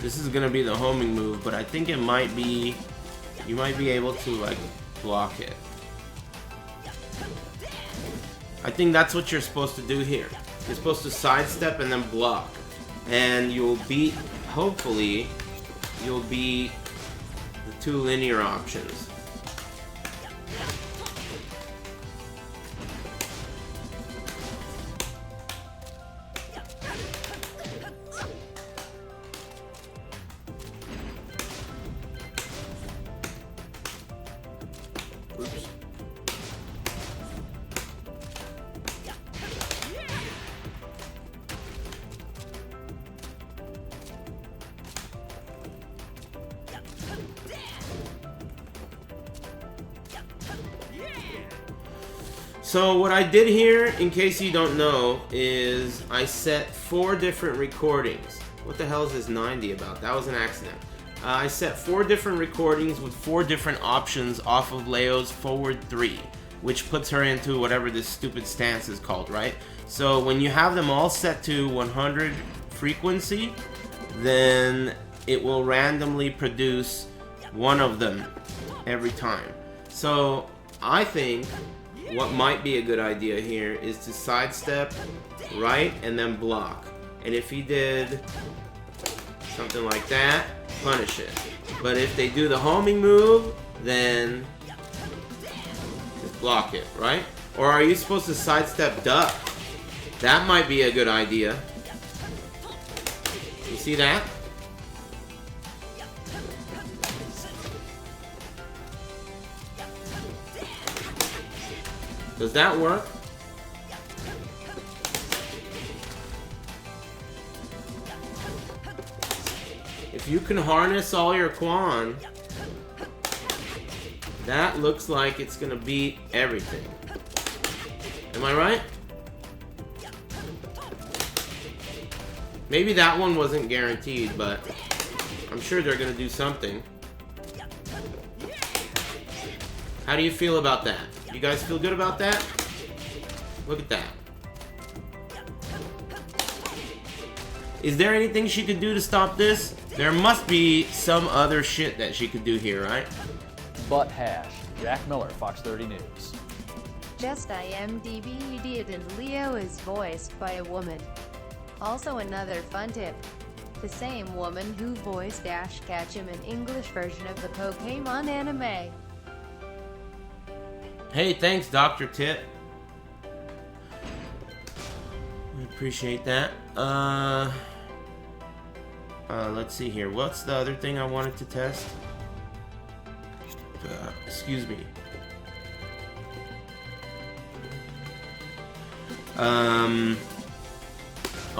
This is gonna be the homing move, but I think it might be, you might be able to like block it. I think that's what you're supposed to do here. You're supposed to sidestep and then block, and you'll beat, hopefully, you'll beat the two linear options. So what I did here, in case you don't know, is I set 4 different recordings. What the hell is this 90 about? That was an accident. I set 4 different recordings with 4 different options off of Leo's forward 3, which puts her into whatever this stupid stance is called, right? So when you have them all set to 100 frequency, then it will randomly produce one of them every time. So I think what might be a good idea here is to sidestep right and then block. And if he did something like that, punish it. But if they do the homing move, then just block it, right? Or are you supposed to sidestep duck? That might be a good idea. You see that? Does that work? If you can harness all your Quan, that looks like it's gonna beat everything. Am I right? Maybe that one wasn't guaranteed, but I'm sure they're gonna do something. How do you feel about that? You guys feel good about that? Look at that. Is there anything she could do to stop this? There must be some other shit that she could do here, right?
Butt hash. Jack Miller, Fox 30 News.
Just IMDb idiot and Leo is voiced by a woman. Also another fun tip. The same woman who voiced Ash Ketchum in English version of the Pokemon anime.
Hey, thanks, Dr. Tip. We appreciate that. Let's see here. What's the other thing I wanted to test? Excuse me. Oh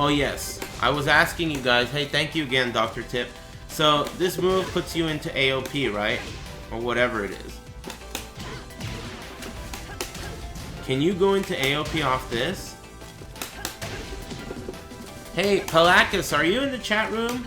yes, I was asking you guys. Hey, thank you again, Dr. Tip. So this move puts you into AOP, right? Or whatever it is. Can you go into AOP off this? Hey, Palakis, are you in the chat room?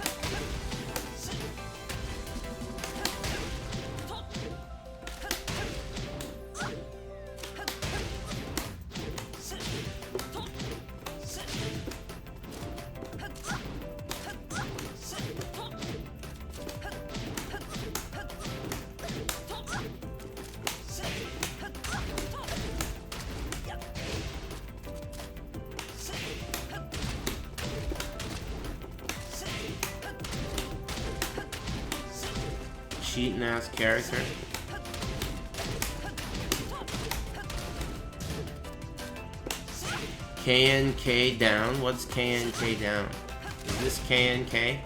Cheating ass character. KNK down? What's KNK down? Is this KNK?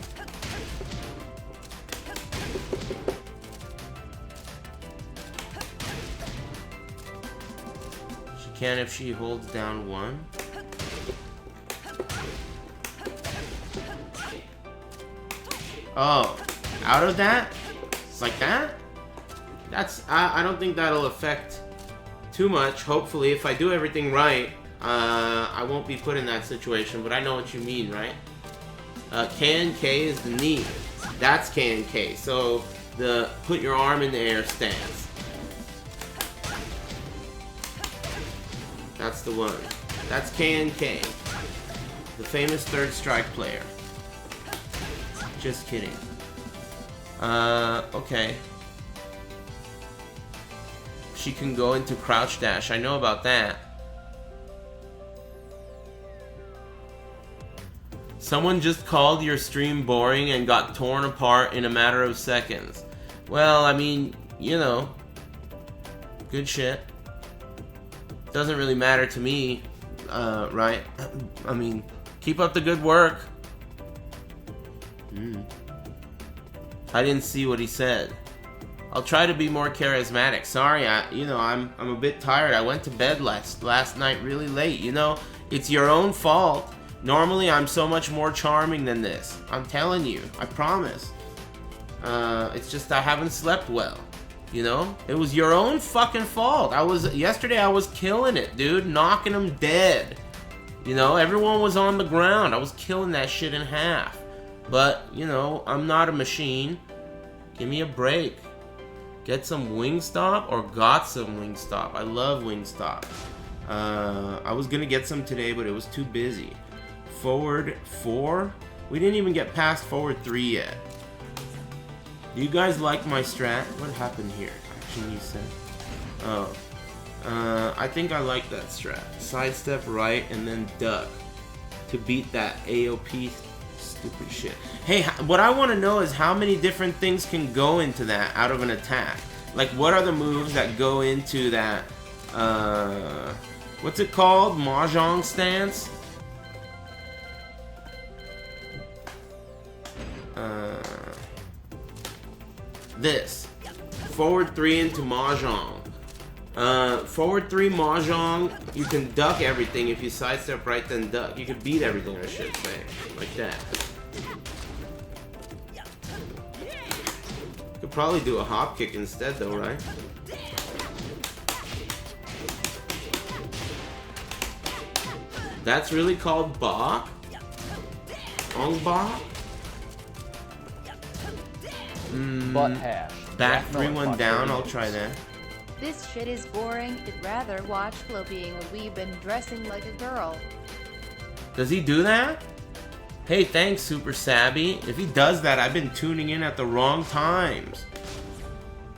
She can if she holds down 1. Oh, out of that? Like that? That's, I don't think that'll affect too much. Hopefully, if I do everything right, I won't be put in that situation, but I know what you mean, right? KNK is the knee. That's KNK. So, the put your arm in the air stance. That's the one. That's KNK. The famous third strike player. Just kidding. Okay. She can go into crouch dash. I know about that. Someone just called your stream boring and got torn apart in a matter of seconds. Well, I mean, you know. Good shit. Doesn't really matter to me, right? I mean, keep up the good work. I didn't see what he said. I'll try to be more charismatic. Sorry, I'm a bit tired. I went to bed last night really late. You know, it's your own fault. Normally, I'm so much more charming than this. I'm telling you. I promise. It's just I haven't slept well. You know? It was your own fucking fault. Yesterday I was killing it, dude. Knocking them dead. You know, everyone was on the ground. I was killing that shit in half. But, you know, I'm not a machine. Give me a break. Get some Wingstop or got some Wingstop. I love Wingstop. I was gonna get some today, but it was too busy. Forward 4? We didn't even get past forward 3 yet. Do you guys like my strat? What happened here? Action you said. Oh. I think I like that strat. Sidestep right and then duck. To beat that AOP stupid shit. Hey, what I want to know is how many different things can go into that out of an attack. Like, what are the moves that go into that, what's it called? Mahjong stance? This. Forward 3 into Mahjong. Forward 3 Mahjong, you can duck everything. If you sidestep right, then duck. You can beat everything, I should say. Like that. Could probably do a hop kick instead though, right? That's really called Bach? Ong Bach?
Butt hash.
Back
Jack Miller,
3-1
Fox
down,
30
I'll
News.
try that.
This shit is boring. I'd rather watch Flo being a weeb and dressing like a girl.
Does he do that? Hey, thanks, Super Sabby. If he does that, I've been tuning in at the wrong times.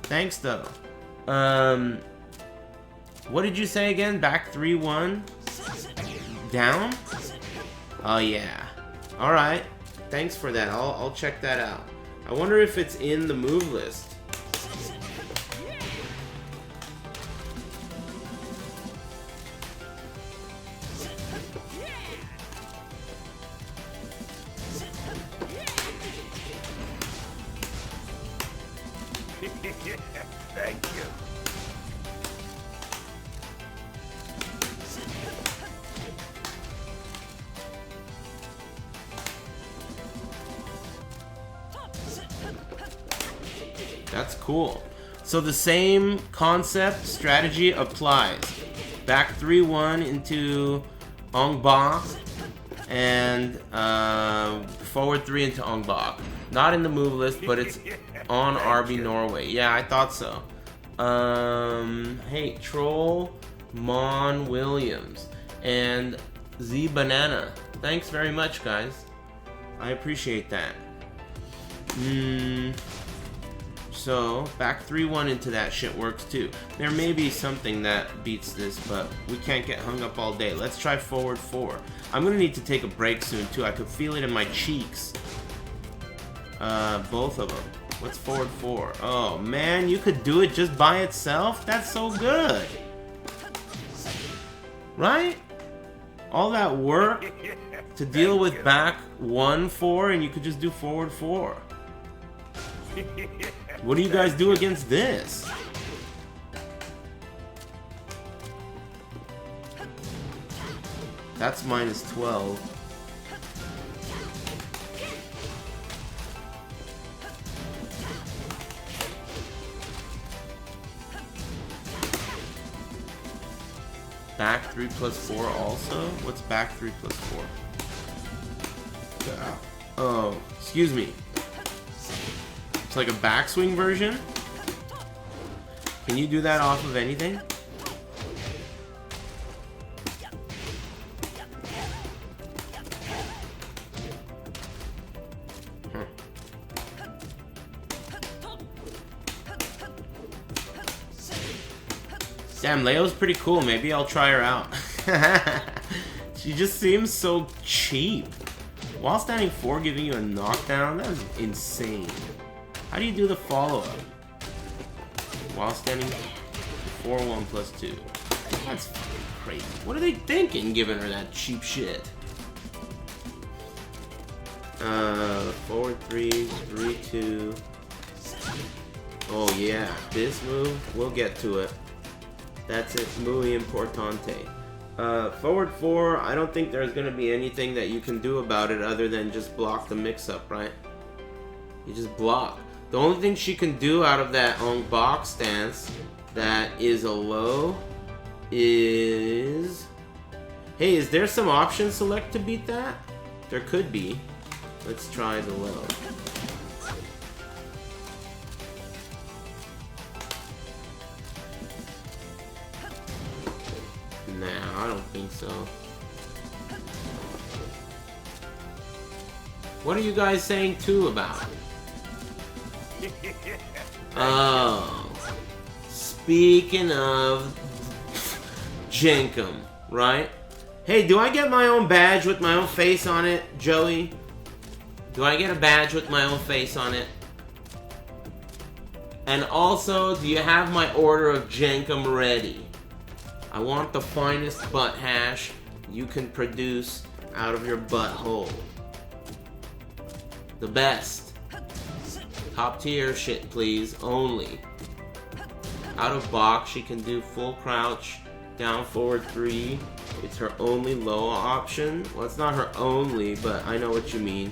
Thanks, though. What did you say again? Back 3-1? Down? Oh, yeah. Alright. Thanks for that. I'll check that out. I wonder if it's in the move list.
Thank you.
That's cool. So the same concept, strategy applies. Back 3-1 into Ong Bak and forward 3 into Ong Bak. Not in the move list, but it's on RB Norway. Yeah, I thought so. Hey, Troll Mon Williams and Z Banana. Thanks very much, guys. I appreciate that. So, back 3-1 into that shit works too. There may be something that beats this, but we can't get hung up all day. Let's try forward 4. I'm gonna need to take a break soon too. I could feel it in my cheeks. Both of them. What's forward 4? Oh man, you could do it just by itself? That's so good. Right? All that work to deal with back 1-4 and you could just do forward 4. What do you guys do against this? That's minus 12. Back 3 plus 4 also? What's back 3 plus 4? Oh, excuse me. It's like a backswing version? Can you do that off of anything? Huh. Damn, Leo's pretty cool. Maybe I'll try her out. She just seems so cheap. While standing 4 giving you a knockdown? That is insane. How do you do the follow-up? While standing 4-1 plus 2. That's fucking crazy. What are they thinking giving her that cheap shit? Forward 3, 3-2. Oh yeah, this move, we'll get to it. That's it, muy importante. Forward 4, I don't think there's gonna be anything that you can do about it other than just block the mix-up, right? You just block. The only thing she can do out of that Ong Bak stance that is a low is... Hey, is there some option select to beat that? There could be. Let's try the low. Nah, I don't think so. What are you guys saying too about? Oh, speaking of Jenkum, right? Hey, do I get my own badge with my own face on it, Joey? Do I get a badge with my own face on it? And also, do you have my order of Jenkum ready? I want the finest butt hash you can produce out of your butthole. The best. Top tier shit, please, only. Out of box, she can do full crouch, down forward 3. It's her only low option. Well, it's not her only, but I know what you mean.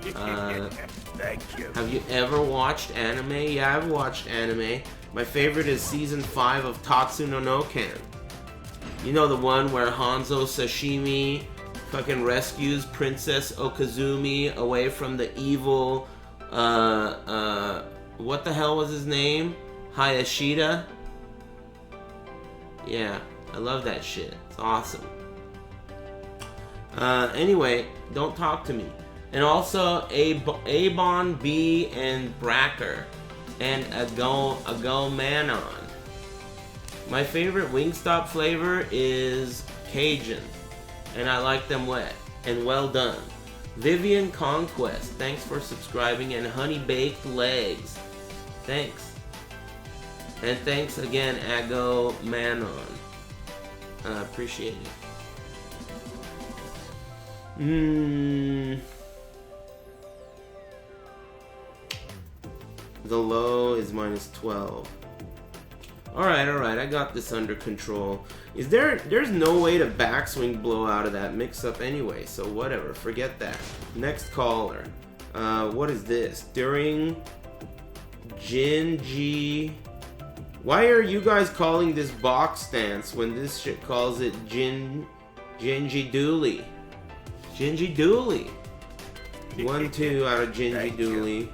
Thank you.
Have you ever watched anime? Yeah, I've watched anime. My favorite is season 5 of Tatsuno no Ken. You know, the one where Hanzo Sashimi fucking rescues Princess Okazumi away from the evil, what the hell was his name? Hayashida? Yeah, I love that shit. It's awesome. Anyway, don't talk to me. And also Abon, B, and Bracker, and Ago Manon. My favorite Wingstop flavor is Cajun, and I like them wet and well done. Vivian Conquest, thanks for subscribing, and Honey Baked Legs, thanks. And thanks again, Ago Manon. Appreciate it. The low is -12. Alright, I got this under control. There's no way to backswing blow out of that mix-up anyway, so whatever, forget that. Next caller. What is this? During Jinji... Why are you guys calling this box stance when this shit calls it Jinji Dooley? Jinji Dooley. 1-2 out of Jinji Dooley.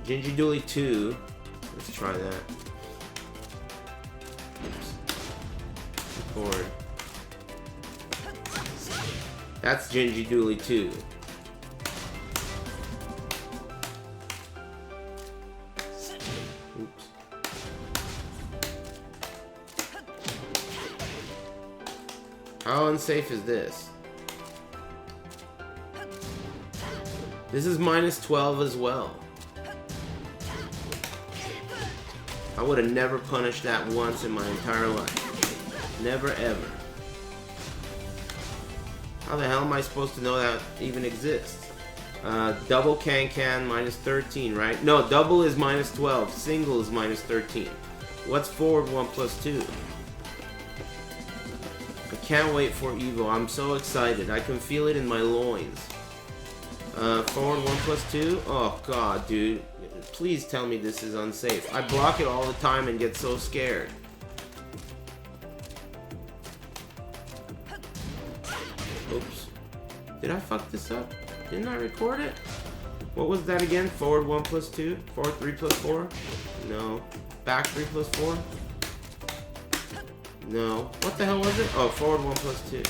Jinji Dooley 2. Let's try that. Oops. Record. That's Jinji Dooley 2. Oops. How unsafe is this? This is -12 as well. I would have never punished that once in my entire life. Never ever. How the hell am I supposed to know that even exists? Double can -13, right? No, double is -12. Single is -13. What's forward 1 + 2? I can't wait for Evo. I'm so excited. I can feel it in my loins. Forward 1 + 2? Oh god, dude. Please tell me this is unsafe. I block it all the time and get so scared. Oops. Did I fuck this up? Didn't I record it? What was that again? Forward 1 + 2? Forward 3 + 4? No. Back 3 + 4? No. What the hell was it? Oh, forward 1 + 2.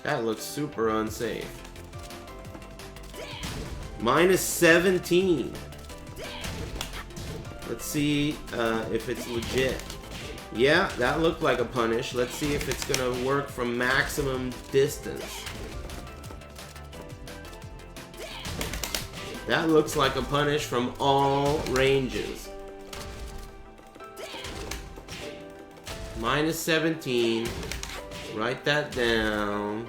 That looks super unsafe. -17. Let's see if it's legit. Yeah, that looked like a punish. Let's see if it's gonna work from maximum distance. That looks like a punish from all ranges. -17. Write that down.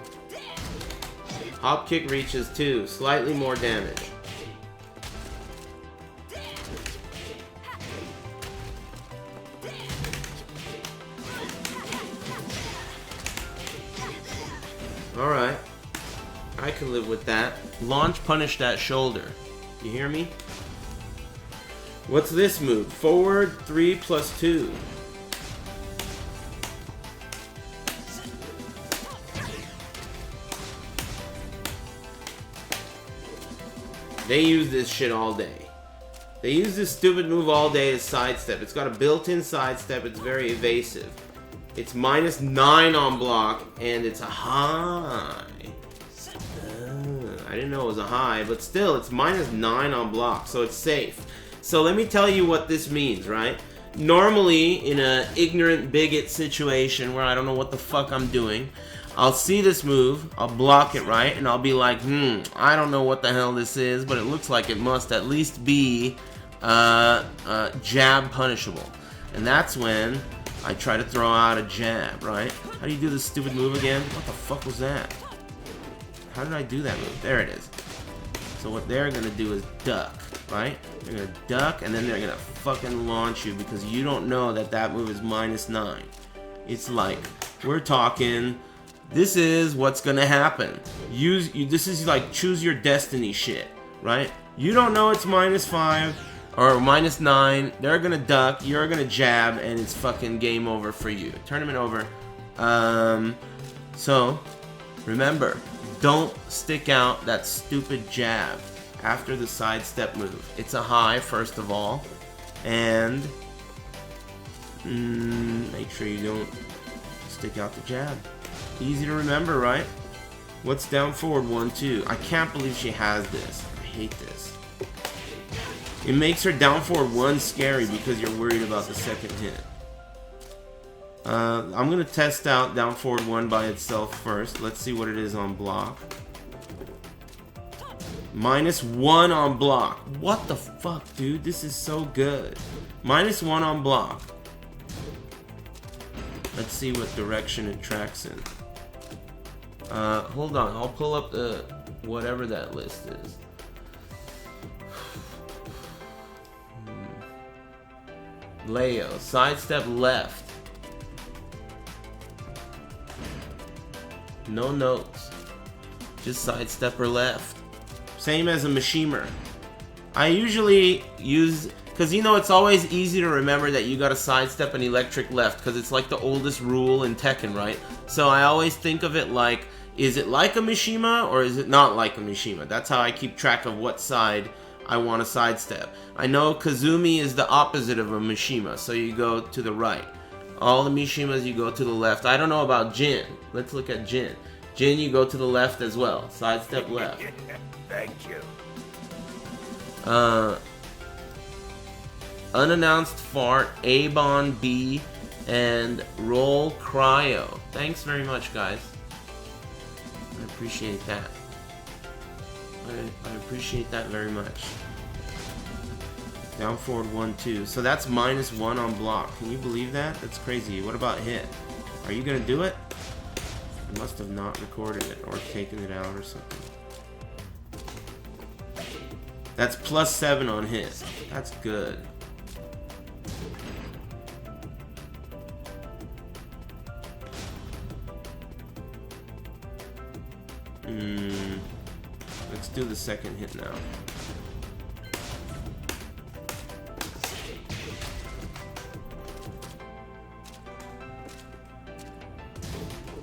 Hop kick reaches 2. Slightly more damage. Alright. I can live with that. Launch punish that shoulder. You hear me? What's this move? Forward 3 + 2. They use this shit all day. They use this stupid move all day to sidestep. It's got a built-in sidestep. It's very evasive. It's -9 on block, and it's a high. I didn't know it was a high, but still, it's -9 on block, so it's safe. So let me tell you what this means, right? Normally, in a ignorant bigot situation where I don't know what the fuck I'm doing, I'll see this move, I'll block it, right? And I'll be like, I don't know what the hell this is, but it looks like it must at least be jab punishable. And that's when I try to throw out a jab, right? How do you do this stupid move again? What the fuck was that? How did I do that move? There it is. So what they're gonna do is duck, right? They're gonna duck, and then they're gonna fucking launch you because you don't know that that move is -9. It's like, we're talking, this is what's gonna happen. This is like choose your destiny shit, right? You don't know it's -5 or -9. They're gonna duck, you're gonna jab, and it's fucking game over for you. Tournament over. So, remember, don't stick out that stupid jab after the sidestep move. It's a high, first of all, and make sure you don't stick out the jab. Easy to remember, right? What's down forward 1-2? I can't believe she has this. I hate this. It makes her down forward 1 scary because you're worried about the second hit. I'm gonna test out down forward 1 by itself first. Let's see what it is on block. -1 on block. What the fuck, dude? This is so good. -1 on block. Let's see what direction it tracks in. Hold on. I'll pull up the whatever that list is. Leo. Sidestep left. No notes. Just sidestep or left. Same as a Mishimer. I usually use, because you know it's always easy to remember that you gotta sidestep an electric left, because it's like the oldest rule in Tekken, right? So I always think of it like, is it like a Mishima or is it not like a Mishima? That's how I keep track of what side I want to sidestep. I know Kazumi is the opposite of a Mishima, so you go to the right. All the Mishimas, you go to the left. I don't know about Jin. Let's look at Jin. Jin, you go to the left as well. Sidestep left.
Thank you.
Unannounced Fart, Abon B, and Roll Cryo. Thanks very much, guys. I appreciate that. I appreciate that very much. Down forward 1-2. So that's -1 on block. Can you believe that? That's crazy. What about hit? Are you gonna do it? I must have not recorded it or taken it out or something. That's +7 on hit. That's good. Let's do the second hit now.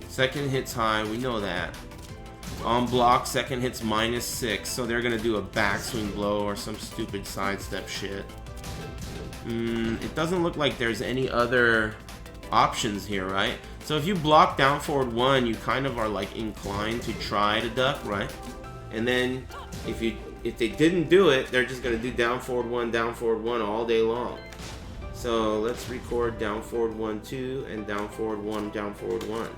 Second hit's high, we know that. On block, second hit's -6, so they're gonna do a backswing blow or some stupid sidestep shit. It doesn't look like there's any other options here, right? So if you block down forward 1, you kind of are like inclined to try to duck, right? And then if they didn't do it, they're just gonna do down forward 1 all day long. So let's record down forward 1-2 and down forward 1, down forward 1.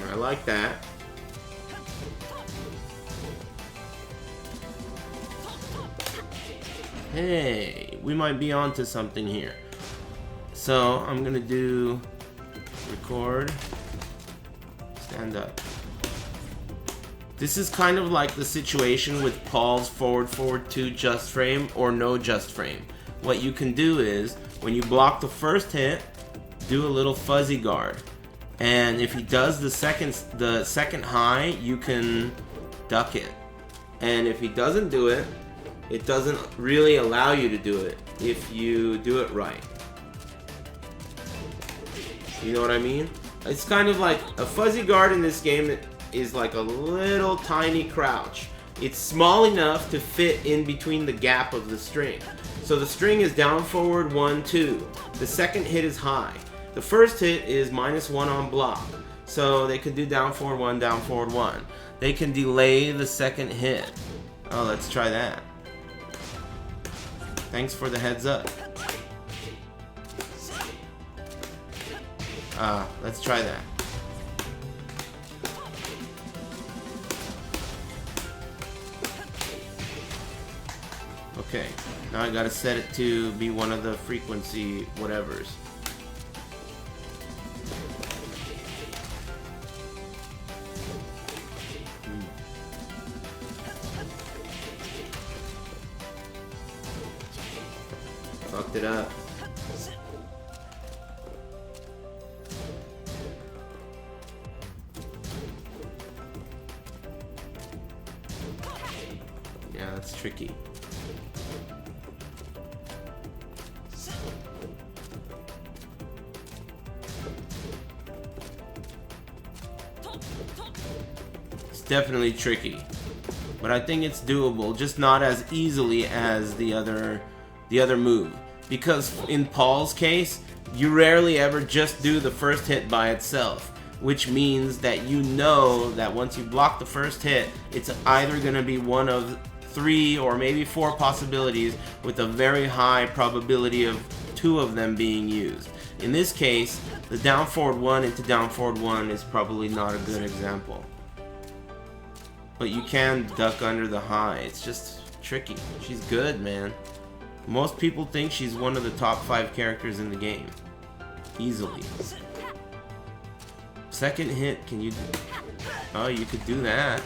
I like that. Hey, we might be onto something here. So I'm gonna do record, stand up. This is kind of like the situation with Paul's forward 2 just frame or no just frame. What you can do is when you block the first hit, do a little fuzzy guard. And if he does the second high, you can duck it. And if he doesn't do it, it doesn't really allow you to do it if you do it right. You know what I mean? It's kind of like a fuzzy guard in this game is like a little tiny crouch. It's small enough to fit in between the gap of the string. So the string is down forward 1-2. The second hit is high. The first hit is -1 on block. So they could do down forward 1, down forward 1. They can delay the second hit. Oh, let's try that. Thanks for the heads up. Let's try that. Okay, now I gotta set it to be one of the frequency whatevers. Fucked it up. Yeah, that's tricky. It's definitely tricky, but I think it's doable, just not as easily as the other move. Because in Paul's case, you rarely ever just do the first hit by itself, which means that you know that once you block the first hit, it's either going to be one of 3 or maybe 4 possibilities with a very high probability of 2 of them being used. In this case, the down forward 1 into down forward 1 is probably not a good example. But you can duck under the high. It's just tricky. She's good, man. Most people think she's one of the top 5 characters in the game. Easily. Second hit, can you... Oh, you could do that.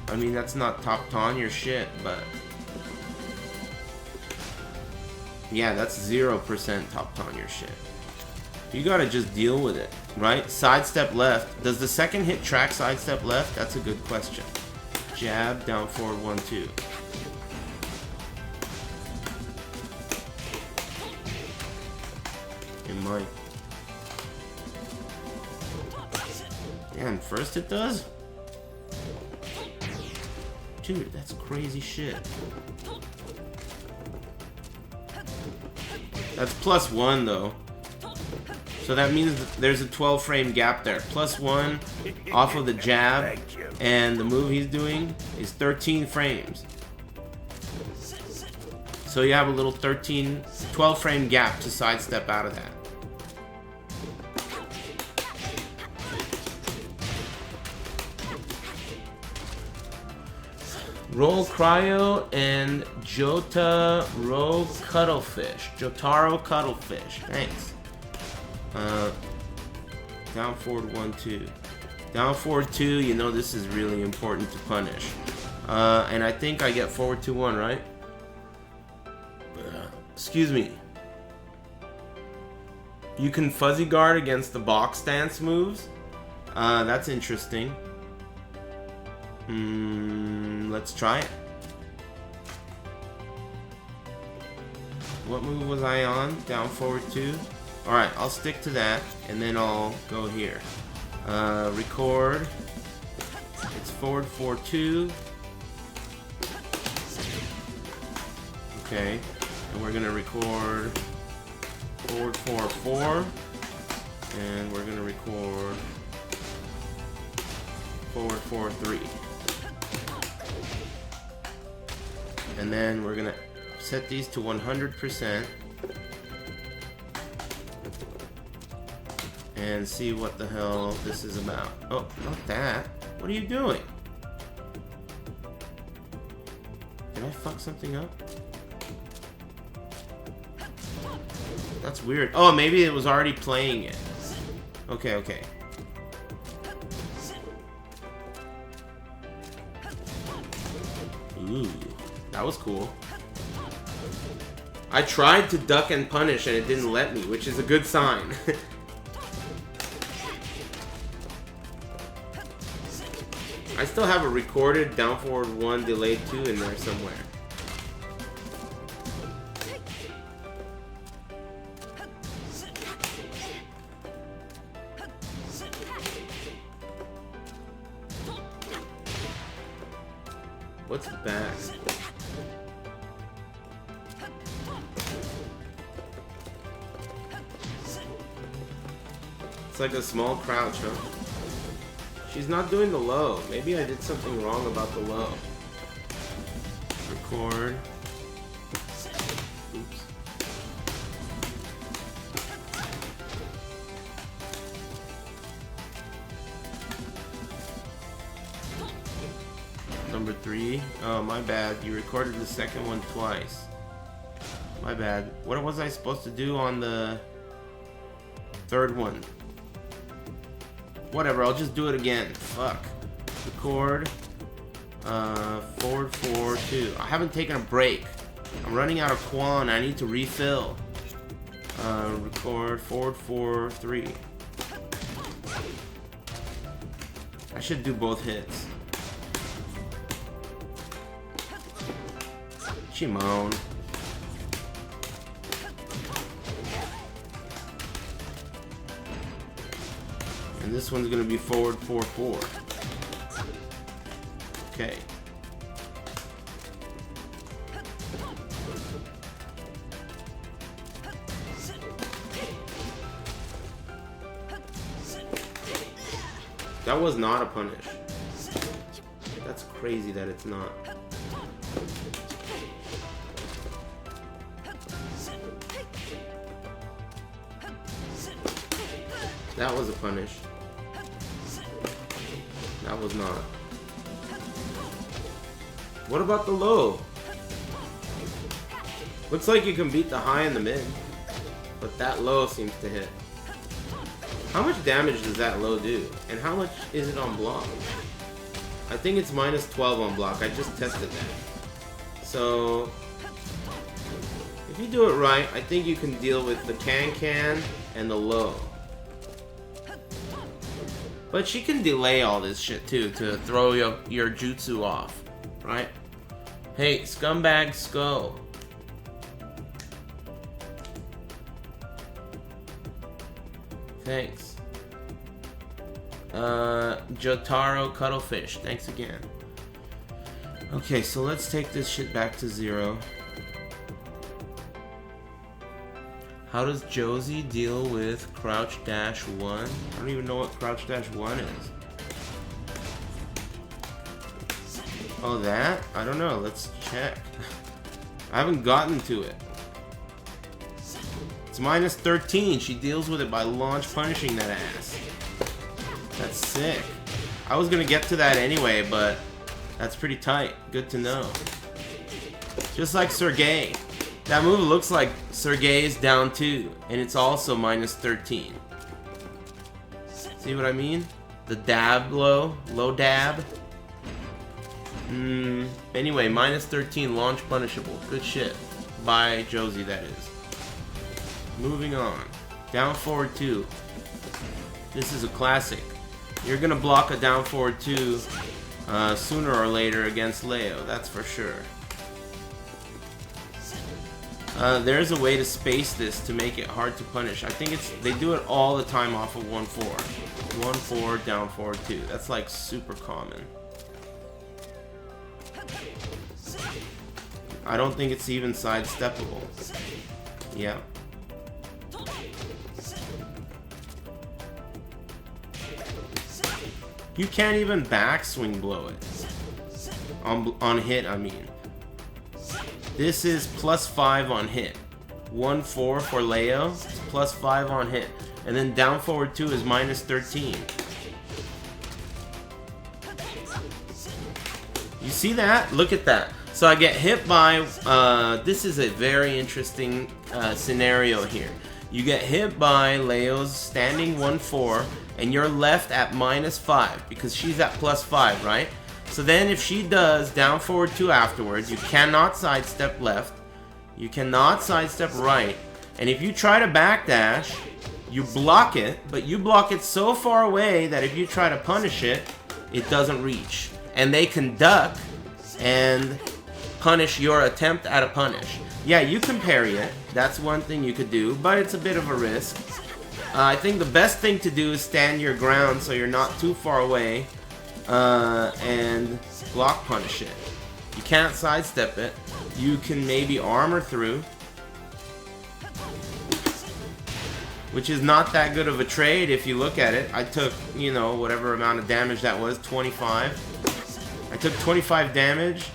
I mean, that's not top ton your shit, but... Yeah, that's 0% top ton your shit. You gotta just deal with it, right? Sidestep left. Does the second hit track sidestep left? That's a good question. Jab, down forward 1, 2. It might. Damn, first it does? Dude, that's crazy shit. That's +1 though. So that means that there's a 12 frame gap there. +1 off of the jab, and the move he's doing is 13 frames. So you have a little 12 frame gap to sidestep out of that. Roll Cryo and Jotaro Cuttlefish. Jotaro Cuttlefish. Thanks. Down forward 1, 2. Down forward 2, you know this is really important to punish. And I think I get forward 2, 1, right? Excuse me. You can fuzzy guard against the box stance moves. That's interesting. Let's try it. What move was I on? Down forward 2. Alright, I'll stick to that, and then I'll go here. Record. It's forward 4, 2. Okay. And we're gonna record forward 4, 4. And we're gonna record forward 4, 3. And then we're gonna set these to 100% and see what the hell this is about. Oh, not that. What are you doing? Did I fuck something up? That's weird. Oh, maybe it was already playing it. Okay, okay. Ooh. That was cool. I tried to duck and punish and it didn't let me, which is a good sign. I still have a recorded down forward 1, delayed 2 in there somewhere. What's back? It's like a small crouch, huh? She's not doing the low. Maybe I did something wrong about the low. Record. Oops. Oh, my bad. You recorded the second one twice. My bad. What was I supposed to do on the third one? Whatever, I'll just do it again. Fuck. Record. Forward 4, 2. I haven't taken a break. I'm running out of Quan. I need to refill. Record. Forward 4, 3. I should do both hits. Shimon. And this one's gonna be forward 4, 4. Okay. That was not a punish. That's crazy that it's not. That was a punish. That was not. What about the low? Looks like you can beat the high and the mid, but that low seems to hit. How much damage does that low do? And how much is it on block? I think it's minus 12 on block. I just tested that. So, if you do it right, I think you can deal with the can and the low. But she can delay all this shit too to throw your jutsu off, right? Hey, scumbag Sko. Thanks. Jotaro Cuttlefish, thanks again. Okay, so let's take this shit back to 0. How does Josie deal with crouch dash 1? I don't even know what crouch dash 1 is. Oh, that? I don't know. Let's check. I haven't gotten to it. It's minus 13. She deals with it by launch punishing that ass. That's sick. I was gonna get to that anyway, but that's pretty tight. Good to know. Just like Sergei. That move looks like Sergei's down 2, and it's also minus 13. See what I mean? The dab low dab. Anyway, minus 13, launch punishable. Good shit. By Josie, that is. Moving on. Down forward 2. This is a classic. You're gonna block a down forward 2 sooner or later against Leo, that's for sure. There's a way to space this to make it hard to punish. I think they do it all the time off of 1-4. 1-4, down forward 2. That's like super common. I don't think it's even sidesteppable. Yeah. You can't even backswing blow it. On hit, I mean. This is plus 5 on hit. 1-4 for Leo, it's plus 5 on hit. And then down forward 2 is minus 13. You see that? Look at that. So I get hit by, this is a very interesting scenario here. You get hit by Leo's standing 1-4, and you're left at minus 5 because she's at plus 5, right? So then if she does down forward 2 afterwards, you cannot sidestep left, you cannot sidestep right, and if you try to backdash, you block it, but you block it so far away that if you try to punish it, it doesn't reach. And they can duck and punish your attempt at a punish. Yeah, you can parry it, that's one thing you could do, but it's a bit of a risk. I think the best thing to do is stand your ground so you're not too far away. And block punish it. You can't sidestep it. You can maybe armor through, which is not that good of a trade if you look at it. I took, you know, whatever amount of damage that was, 25. I took 25 damage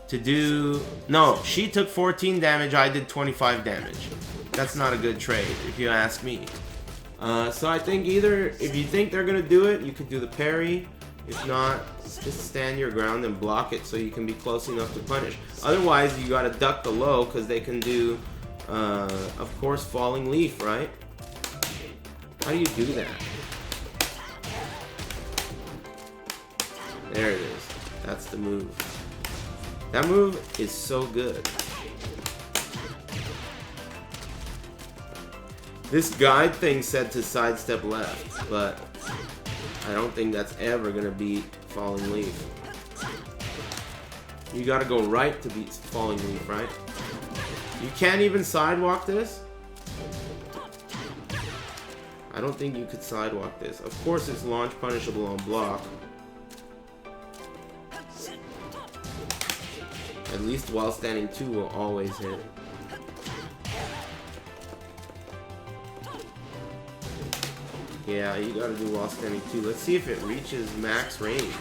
to do... No, she took 14 damage, I did 25 damage. That's not a good trade, if you ask me. So I think either, if you think they're gonna do it, you could do the parry. If not, just stand your ground and block it so you can be close enough to punish. Otherwise, you gotta duck the low because they can do, of course, falling leaf, right? How do you do that? There it is. That's the move. That move is so good. This guide thing said to sidestep left, but I don't think that's ever gonna beat falling leaf. You gotta go right to beat falling leaf, right? You can't even sidewalk this? I don't think you could sidewalk this. Of course it's launch punishable on block. At least while standing 2 will always hit. Yeah, you gotta do while standing 2. Let's see if it reaches max range.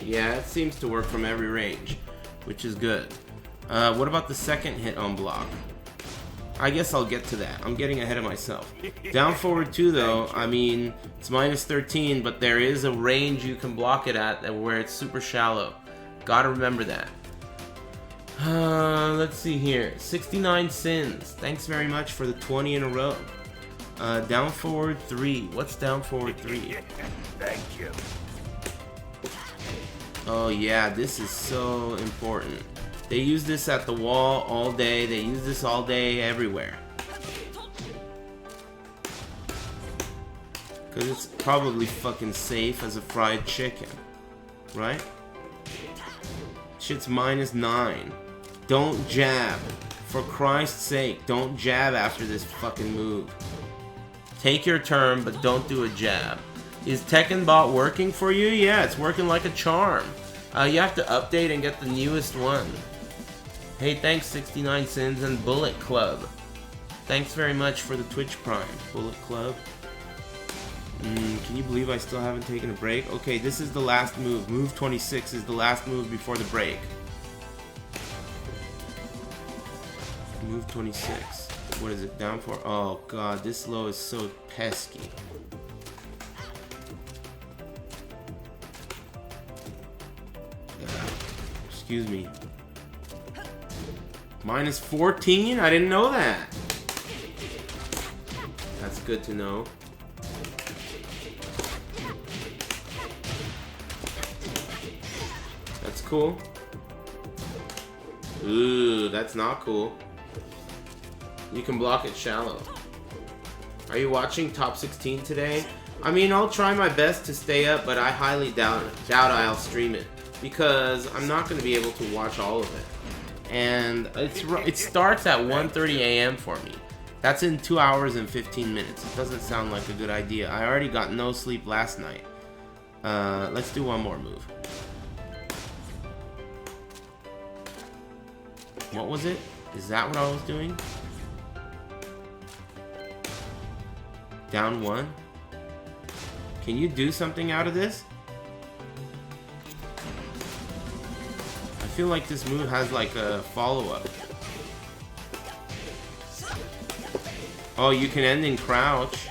Yeah, it seems to work from every range, which is good. What about the second hit on block? I guess I'll get to that. I'm getting ahead of myself. Down forward 2 though, I mean, it's minus 13, but there is a range you can block it at where it's super shallow. Gotta remember that. Let's see here. 69 sins. Thanks very much for the 20 in a row. Down forward 3. What's down forward 3?
Thank you.
Oh yeah, this is so important. They use this at the wall all day. They use this all day everywhere. Because it's probably fucking safe as a fried chicken. Right? Shit's minus 9. Don't jab. For Christ's sake, don't jab after this fucking move. Take your turn, but don't do a jab. Is Tekken Bot working for you? Yeah, it's working like a charm. You have to update and get the newest one. Hey, thanks 69 Sins and Bullet Club. Thanks very much for the Twitch Prime, Bullet Club. Can you believe I still haven't taken a break? Okay, this is the last move. Move 26 is the last move before the break. Move 26. What is it? Down for? Oh god, this low is so pesky. Excuse me. Minus 14? I didn't know that. That's good to know. That's cool. Ooh, that's not cool. You can block it shallow. Are you watching Top 16 today? I mean, I'll try my best to stay up, but I highly doubt I'll stream it. Because I'm not going to be able to watch all of it. And it starts at 1:30 a.m. for me. That's in 2 hours and 15 minutes. It doesn't sound like a good idea. I already got no sleep last night. Let's do one more move. What was it? Is that what I was doing? Down 1? Can you do something out of this? I feel like this move has like a follow-up. Oh, you can end in crouch.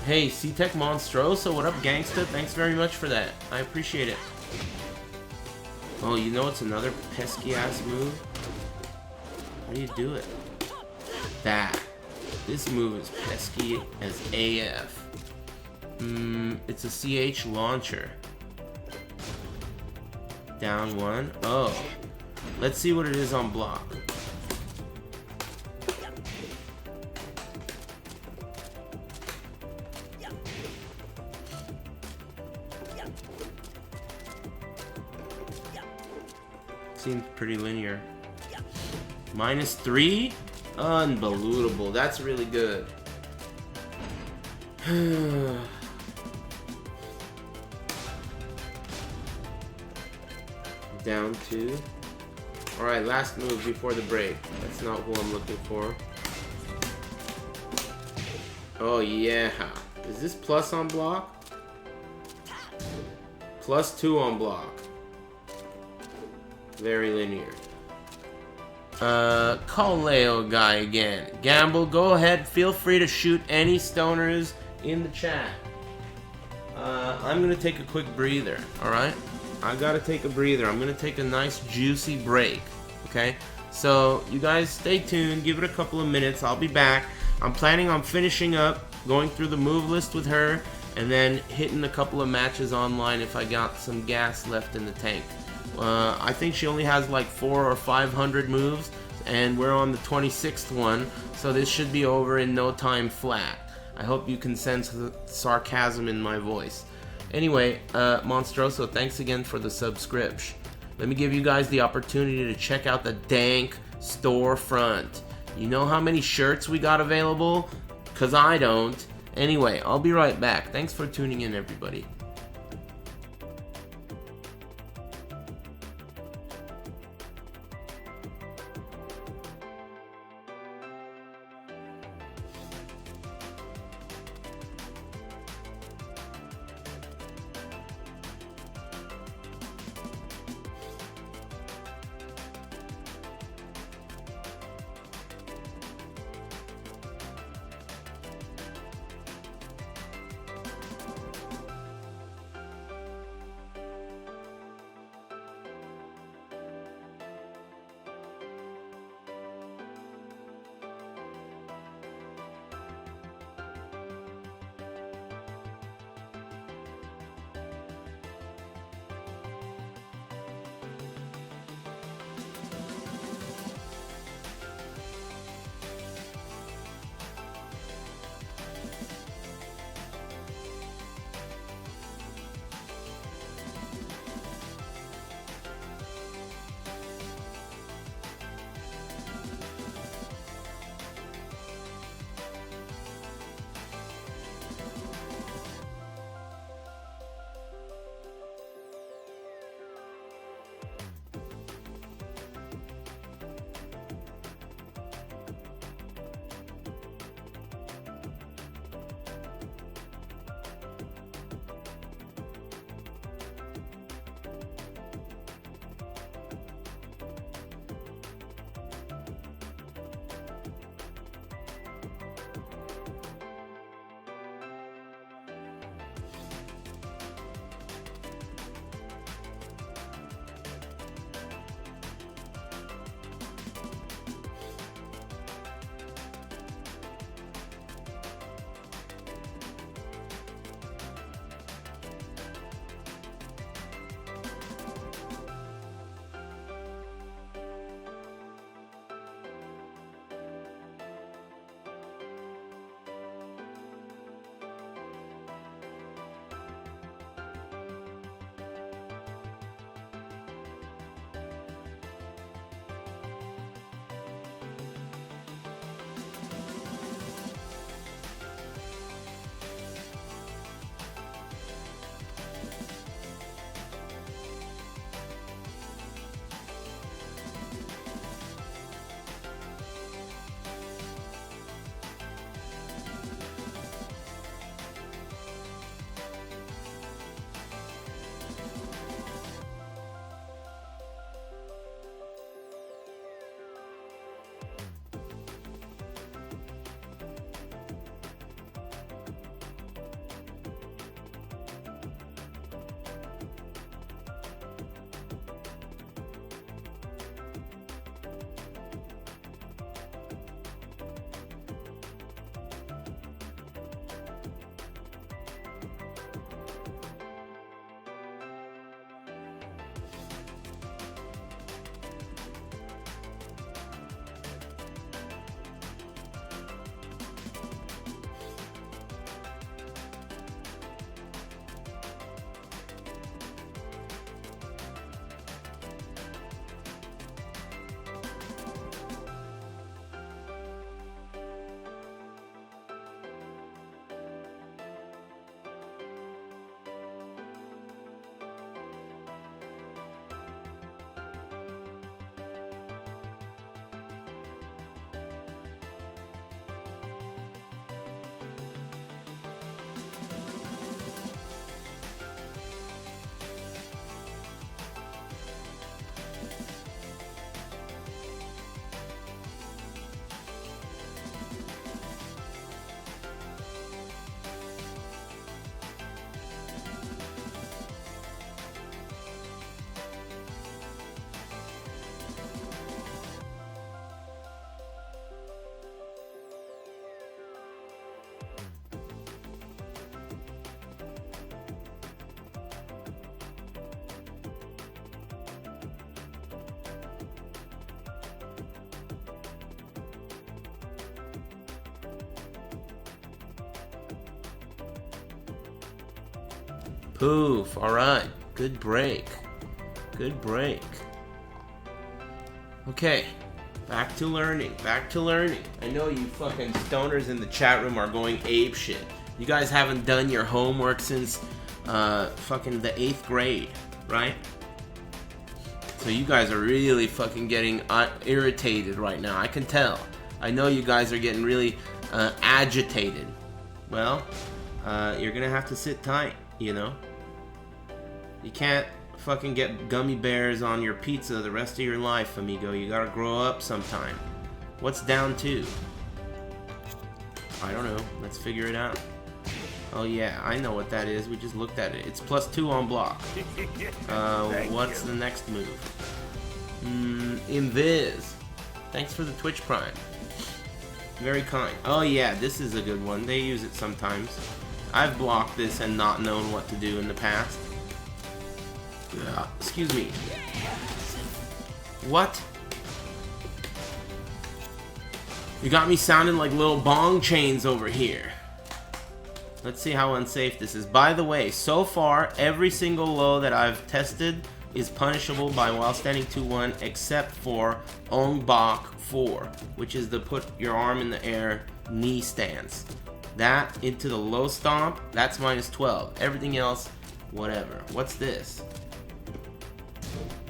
Hey, C-Tech Monstrosa, what up, gangsta? Thanks very much for that. I appreciate it. Oh, you know it's another pesky-ass move? How do you do it? That. This move is pesky as AF. It's a CH launcher. Down 1. Oh. Let's see what it is on block. Seems pretty linear. -3? Unbelievable. That's really good. Down 2. Alright, last move before the break. That's not who I'm looking for. Oh yeah. Is this plus on block? +2 on block. Very linear. Call Leo guy again. Gamble, go ahead. Feel free to shoot any stoners in the chat. I'm gonna take a quick breather, alright? I gotta take a breather. I'm gonna take a nice juicy break, okay? So, you guys stay tuned. Give it a couple of minutes. I'll be back. I'm planning on finishing up, going through the move list with her, and then hitting a couple of matches online if I got some gas left in the tank. I think she only has like 400 or 500 moves, and we're on the 26th one, so this should be over in no time flat. I hope you can sense the sarcasm in my voice. Anyway, Monstroso, thanks again for the subscription. Let me give you guys the opportunity to check out the dank storefront. You know how many shirts we got available? 'Cause I don't. Anyway, I'll be right back. Thanks for tuning in, everybody. Poof. Alright. Good break. Good break. Okay. Back to learning. Back to learning. I know you fucking stoners in the chat room are going ape shit. You guys haven't done your homework since fucking the 8th grade, right? So you guys are really fucking getting irritated right now. I can tell. I know you guys are getting really agitated. Well, you're gonna have to sit tight, you know? You can't fucking get gummy bears on your pizza the rest of your life, amigo. You gotta grow up sometime. What's down 2? I don't know. Let's figure it out. Oh yeah, I know what that is. We just looked at it. It's +2 on block. What's the next move? Invis. Thanks for the Twitch Prime. Very kind. Oh yeah, this is a good one. They use it sometimes. I've blocked this and not known what to do in the past. Excuse me. What? You got me sounding like little bong chains over here. Let's see how unsafe this is. By the way, so far, every single low that I've tested is punishable by while standing 2-1, except for Ong Bak 4, which is the put your arm in the air knee stance. That into the low stomp, that's -12. Everything else, whatever. What's this?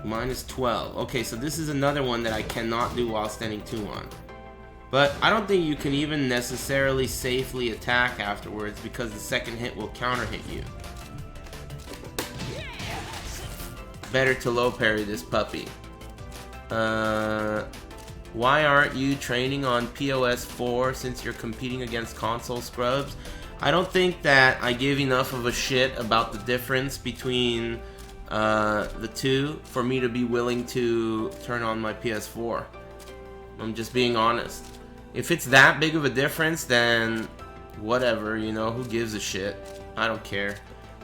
-12. Okay, so this is another one that I cannot do while standing 2-1. But I don't think you can even necessarily safely attack afterwards because the second hit will counter hit you. Better to low parry this puppy. Why aren't you training on POS 4 since you're competing against console scrubs? I don't think that I give enough of a shit about the difference between the two for me to be willing to turn on my PS4. I'm just being honest. If it's that big of a difference, then whatever, you know, who gives a shit? I don't care.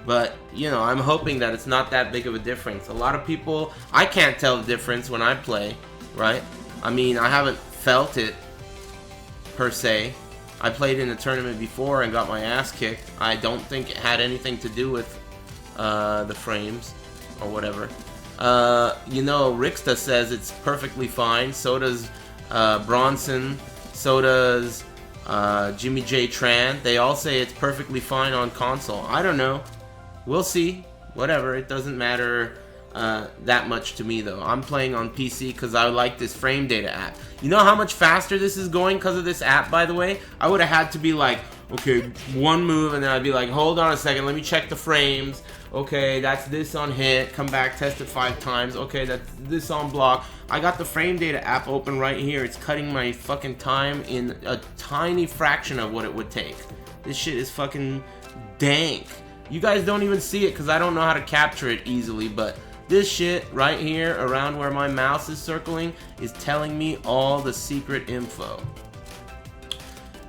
But, you know, I'm hoping that it's not that big of a difference. A lot of people, I can't tell the difference when I play, right? I mean, I haven't felt it, per se. I played in a tournament before and got my ass kicked. I don't think it had anything to do with the frames or whatever. You know, Rixta says it's perfectly fine. So does Bronson. So does Jimmy J. Tran. They all say it's perfectly fine on console. I don't know. We'll see. Whatever. It doesn't matter that much to me, though. I'm playing on PC because I like this frame data app. You know how much faster this is going because of this app, by the way? I would have had to be like, okay, one move, and then I'd be like, hold on a second, let me check the frames. Okay, that's this on hit. Come back, test it 5 times. Okay, that's this on block. I got the frame data app open right here. It's cutting my fucking time in a tiny fraction of what it would take. This shit is fucking dank. You guys don't even see it because I don't know how to capture it easily, but this shit right here around where my mouse is circling is telling me all the secret info.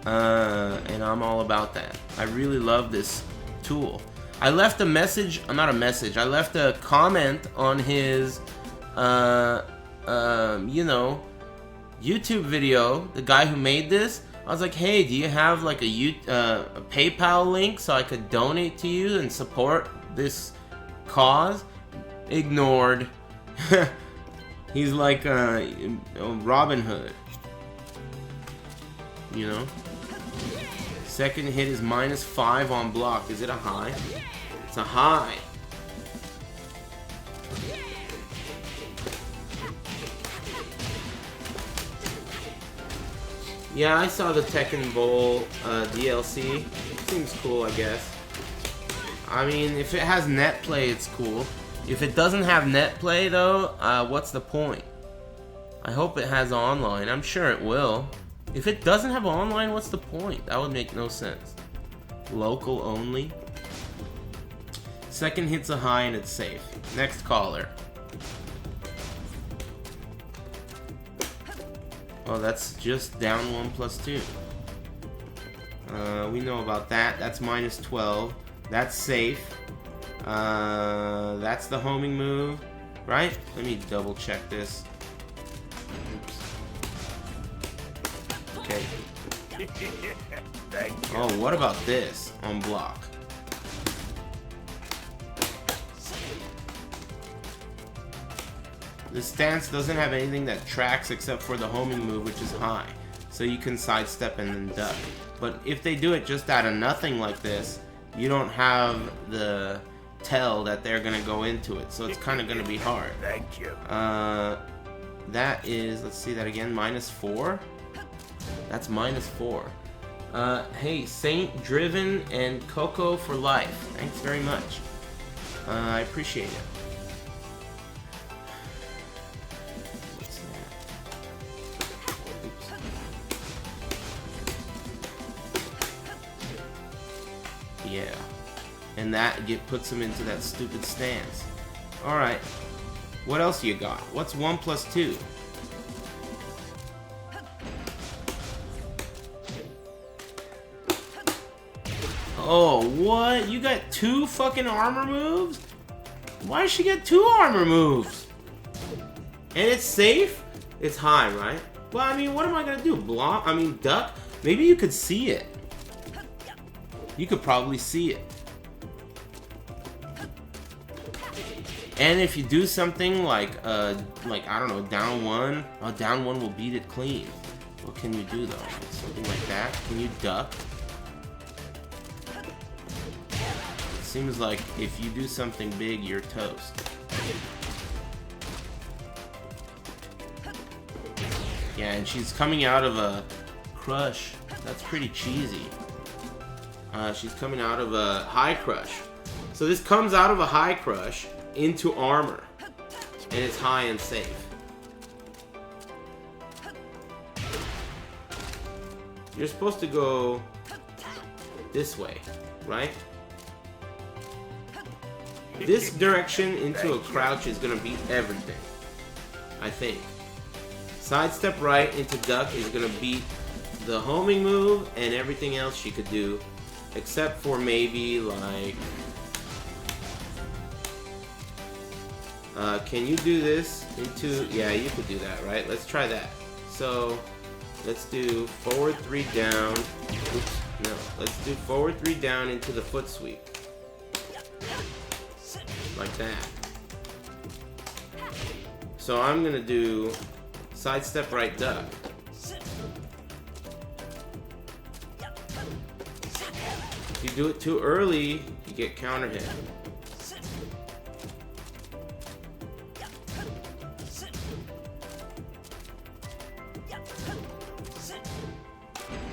And I'm all about that. I really love this tool. I left a message, not a message, I left a comment on his, you know, YouTube video, the guy who made this. I was like, hey, do you have like a PayPal link so I could donate to you and support this cause? Ignored. He's like Robin Hood, you know. Second hit is -5 on block. Is it a high? It's a high. Yeah, I saw the Tekken Bot DLC. Seems cool, I guess. I mean, if it has net play, it's cool. If it doesn't have net play, though, what's the point? I hope it has online. I'm sure it will. If it doesn't have online, what's the point? That would make no sense. Local only. Second hit's a high and it's safe. Next caller. Oh, that's just down 1 + 2. We know about that. That's -12. That's safe. That's the homing move, right? Let me double check this. Oops. Okay. Oh, what about this on block? This stance doesn't have anything that tracks except for the homing move, which is high. So you can sidestep and then duck. But if they do it just out of nothing like this, you don't have the tell that they're gonna go into it. So it's kind of gonna be hard.
Thank you.
That is, let's see that again, -4? That's -4. Hey, Saint Driven and Coco for life. Thanks very much. I appreciate it. What's that? Oops. Yeah. And that puts him into that stupid stance. Alright. What else you got? What's 1 plus 2? Oh, what? You got 2 fucking armor moves? Why does she get 2 armor moves? And it's safe? It's high, right? Well, I mean, what am I gonna do? Block? I mean, duck? Maybe you could see it. You could probably see it. And if you do something like I don't know, down 1, down 1 will beat it clean. What can you do though? Something like that? Can you duck? It seems like if you do something big, you're toast. Yeah, and she's coming out of a crush. That's pretty cheesy. She's coming out of a high crush. So this comes out of a high crush into armor, and it's high and safe. You're supposed to go this way, right? This direction into a crouch is gonna beat everything, I think. Sidestep right into duck is gonna beat the homing move and everything else she could do, except for maybe like can you do this into... Yeah, you could do that, right? Let's try that. So, let's do forward 3 down. Oops, no. Let's do forward 3 down into the foot sweep. Like that. So I'm gonna do sidestep right duck. If you do it too early, you get counter hit.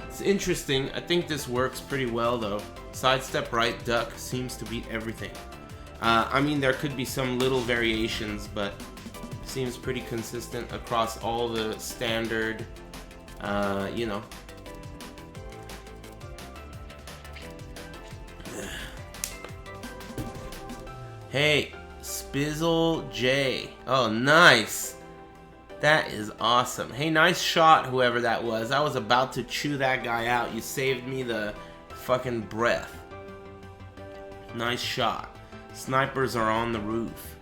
It's interesting. I think this works pretty well though. Sidestep right duck seems to beat everything. I mean, there could be some little variations, but seems pretty consistent across all the standard, you know. Hey, Spizzle J. Oh, nice. That is awesome. Hey, nice shot, whoever that was. I was about to chew that guy out. You saved me the fucking breath. Nice shot. Snipers are on the roof.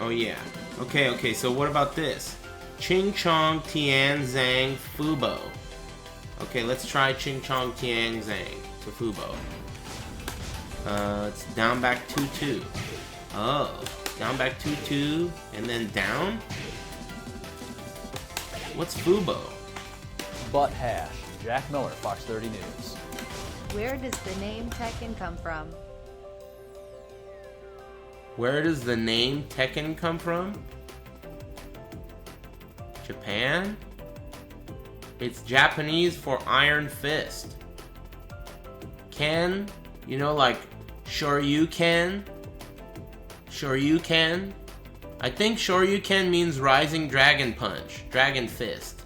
Oh yeah. Okay, so what about this? Ching Chong Tian Zhang Fubo. Okay, let's try Ching Chong Tian Zhang to Fubo. It's down back 2-2. Oh, down back 2-2 and then down? What's Fubo?
Butt hash. Jack Miller, Fox 30 News.
Where does the name Tekken come from?
Where does the name Tekken come from? Japan? It's Japanese for Iron Fist. Ken? You know, like Shoryuken? Shoryuken? I think Shoryuken means Rising Dragon Punch. Dragon Fist.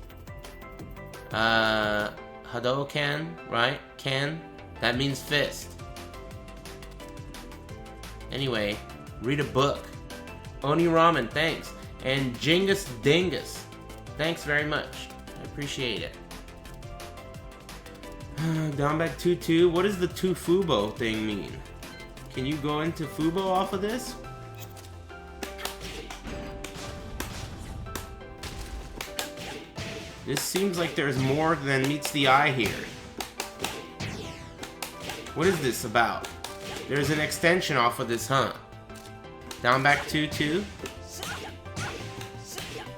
Hadouken, right? Ken? That means fist. Anyway, read a book. Oni Ramen, thanks. And Jingus Dingus, thanks very much. I appreciate it. Down back 2-2. What does the 2 Fubo thing mean? Can you go into Fubo off of this? This seems like there's more than meets the eye here. What is this about? There's an extension off of this, huh? Down back 2-2.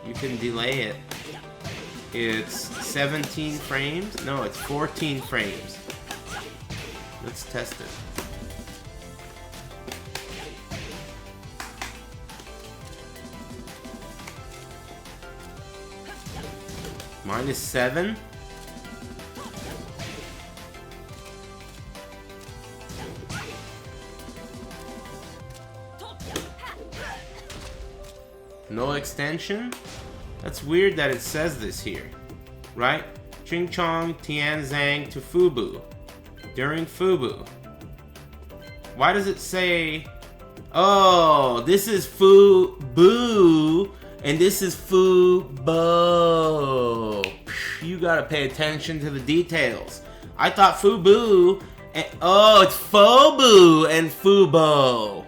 You can delay it. It's 17 frames. No, it's 14 frames. Let's test it. -7. No extension? That's weird that it says this here. Right? Ching Chong Tianzang to Fubu. During Fubu. Why does it say... Oh, this is Fubu and this is Fubo. You gotta pay attention to the details. I thought Fubu and... Oh, it's Fobu and Fubo.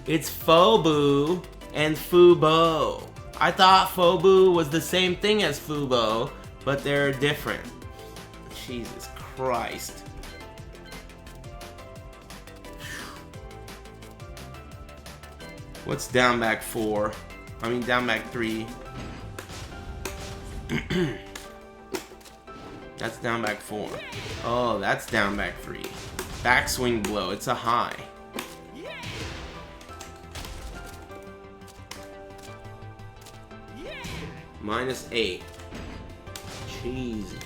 It's Fobu and Fubo. I thought Fobu was the same thing as Fubo, but they're different. Jesus Christ. What's down back 4? I mean down back 3. That's down back 4. Oh, that's down back 3. Backswing blow, it's a high. -8. Cheesy.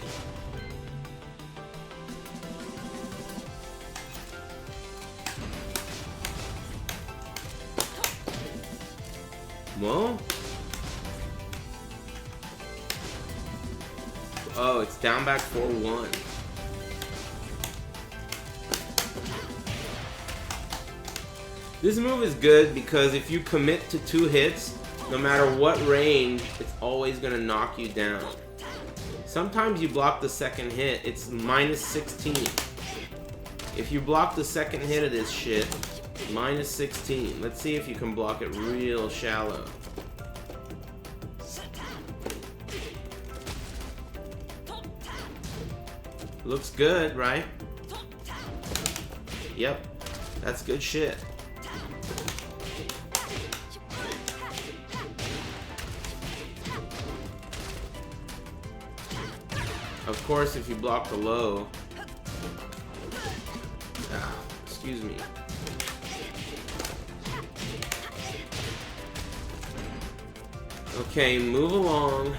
Whoa. Oh, it's down back 4-1. This move is good because if you commit to 2 hits, no matter what range, it's always gonna knock you down. Sometimes you block the second hit, it's -16. If you block the second hit of this shit, -16. Let's see if you can block it real shallow. Looks good, right? Yep, that's good shit. Of course, if you block the low... excuse me. Okay, move along.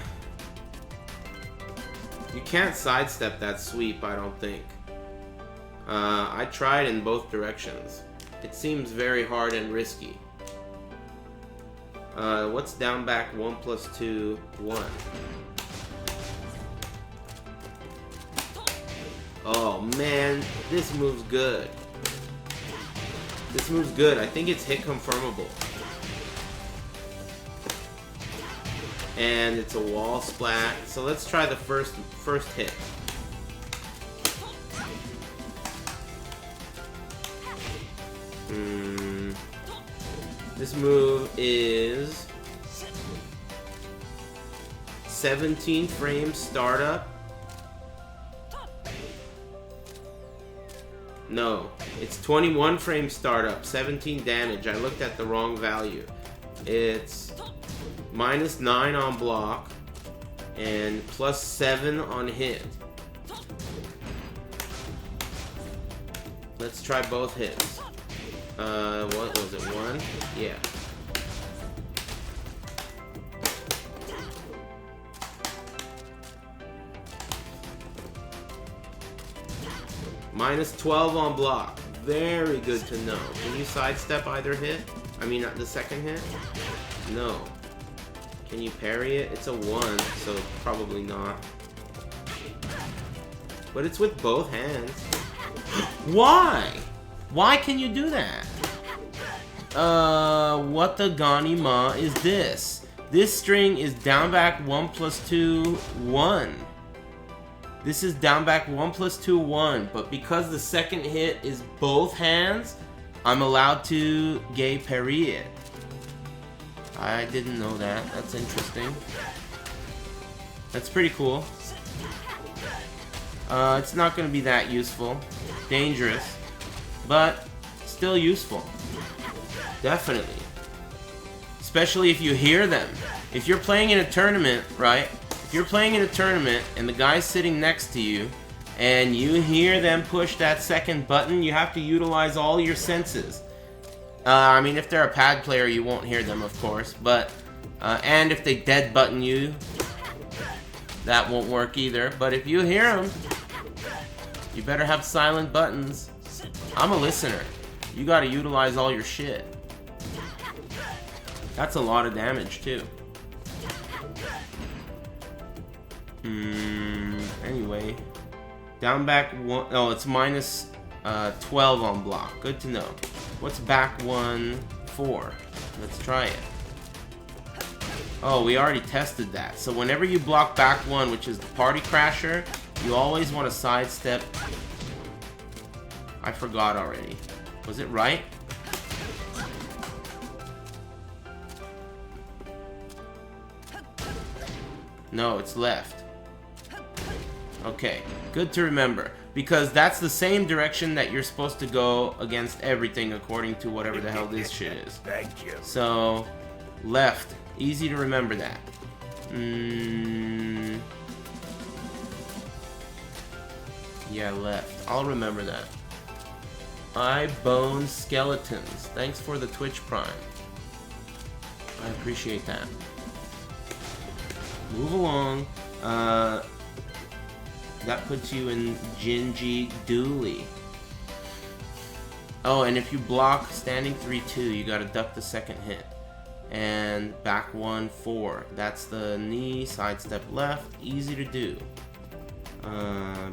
You can't sidestep that sweep, I don't think. I tried in both directions. It seems very hard and risky. What's down back 1 + 2, 1? Oh man, this move's good. This move's good. I think it's hit confirmable. And it's a wall splat. So let's try the first hit. This move is 17 frames startup. No, it's 21 frame startup, 17 damage. I looked at the wrong value. It's -9 on block and +7 on hit. Let's try both hits. What was it, 1? Yeah. -12 on block. Very good to know. Can you sidestep either hit? I mean, not the second hit? No. Can you parry it? It's a 1, so probably not. But it's with both hands. Why? Why can you do that? What the Ganima is this? This string is down back 1 + 2, 1. This is down back 1 + 2, 1, but because the second hit is both hands, I'm allowed to gay parry it. I didn't know that. That's interesting. That's pretty cool. It's not going to be that useful. Dangerous. But still useful. Definitely. especially if you hear them. If you're playing in a tournament, right? If you're playing in a tournament and the guy's sitting next to you and you hear them push that second button, you have to utilize all your senses. I mean, if they're a pad player, you won't hear them, of course, but and if they dead button you, that won't work either. But if you hear them, you better have silent buttons. I'm a listener. You gotta utilize all your shit. That's a lot of damage, too. Anyway. Down back 1. Oh, it's minus 12 on block. Good to know. What's back 1 for? Let's try it. Oh, we already tested that. So whenever you block back 1, which is the party crasher, you always want to sidestep. I forgot already. Was it right? No, it's left. Okay, good to remember. Because that's the same direction that you're supposed to go against everything according to whatever the hell this shit is.
Thank you.
So, left. Easy to remember that. Yeah, left. I'll remember that. Eye bone skeletons. Thanks for the Twitch Prime. I appreciate that. Move along. That puts you in Jinji Dooley. Oh, and if you block standing 3-2, you gotta duck the second hit. And back 1-4. That's the knee, sidestep left. Easy to do.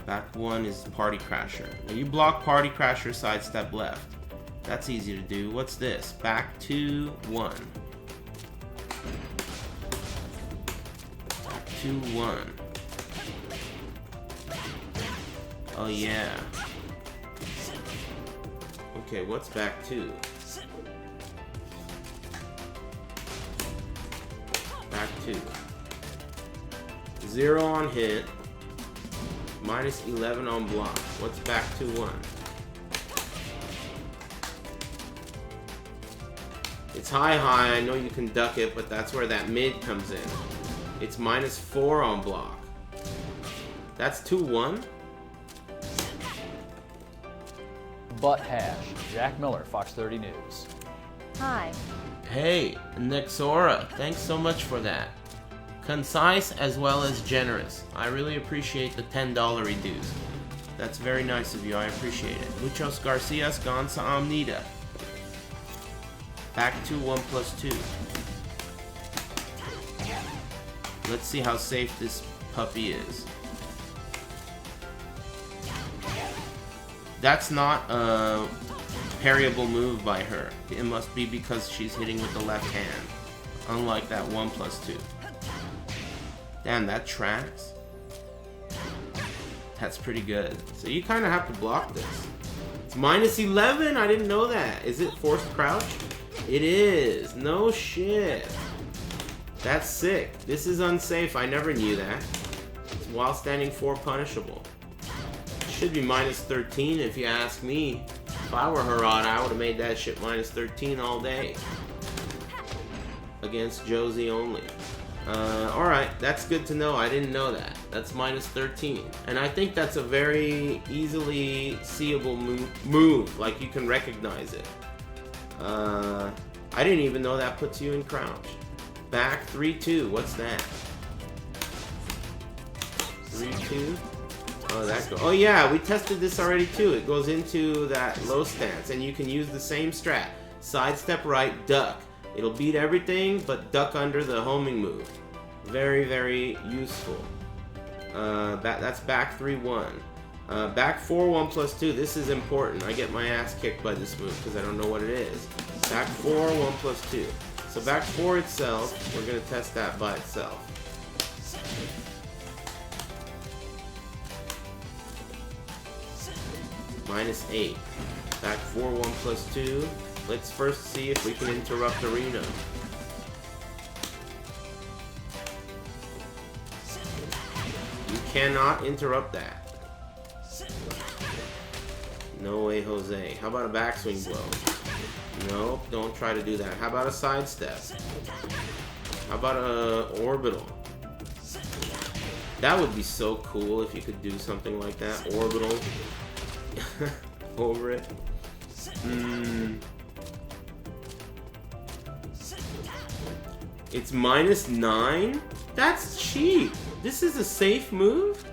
Back 1 is Party Crasher. Now you block Party Crasher, sidestep left. That's easy to do. What's this? Back 2-1. 2-1. Oh yeah. Okay, what's back 2? Back 2. 0 on hit. Minus 11 on block. What's back 2-1? It's high. I know you can duck it, but that's where that mid comes in. It's minus 4 on block. That's 2-1?
Butt hash. Jack Miller, Fox 30 News.
Hi.
Hey, Nexora, thanks so much for that. Concise as well as generous. I really appreciate the $10 reduce. That's very nice of you, I appreciate it. Muchos Garcias Gonza Amnida. Back to 1+2. Let's see how safe this puppy is. That's not a parryable move by her. It must be because she's hitting with the left hand. Unlike that 1+2. Damn, that tracks. That's pretty good. So you kind of have to block this. It's minus 11? I didn't know that. Is it forced crouch? It is. No shit. That's sick. This is unsafe. I never knew that. It's while standing 4 punishable. Should be minus 13 if you ask me. If I were Harada, I would have made that shit minus 13 all day. Against Josie only. Alright, that's good to know. I didn't know that. That's minus 13. And I think that's a very easily seeable move. Like, you can recognize it. I didn't even know that puts you in crouch. Back 3-2. What's that? 3-2? Oh, that go. Oh yeah, we tested this already too. It goes into that low stance, and you can use the same strat. Sidestep right, duck. It'll beat everything, but duck under the homing move. Very, very useful. That's back 3-1. Back 4, 1+2. This is important. I get my ass kicked by this move because I don't know what it is. Back 4, 1+2. So back 4 itself, we're gonna test that by itself. Minus 8. Back 4, 1+2. Let's first see if we can interrupt Arena. You cannot interrupt that. No way, Jose. How about a backswing blow? Nope, don't try to do that. How about a sidestep? How about a orbital? That would be so cool if you could do something like that. Orbital. Over it. It's -9? That's cheap. This is a safe move?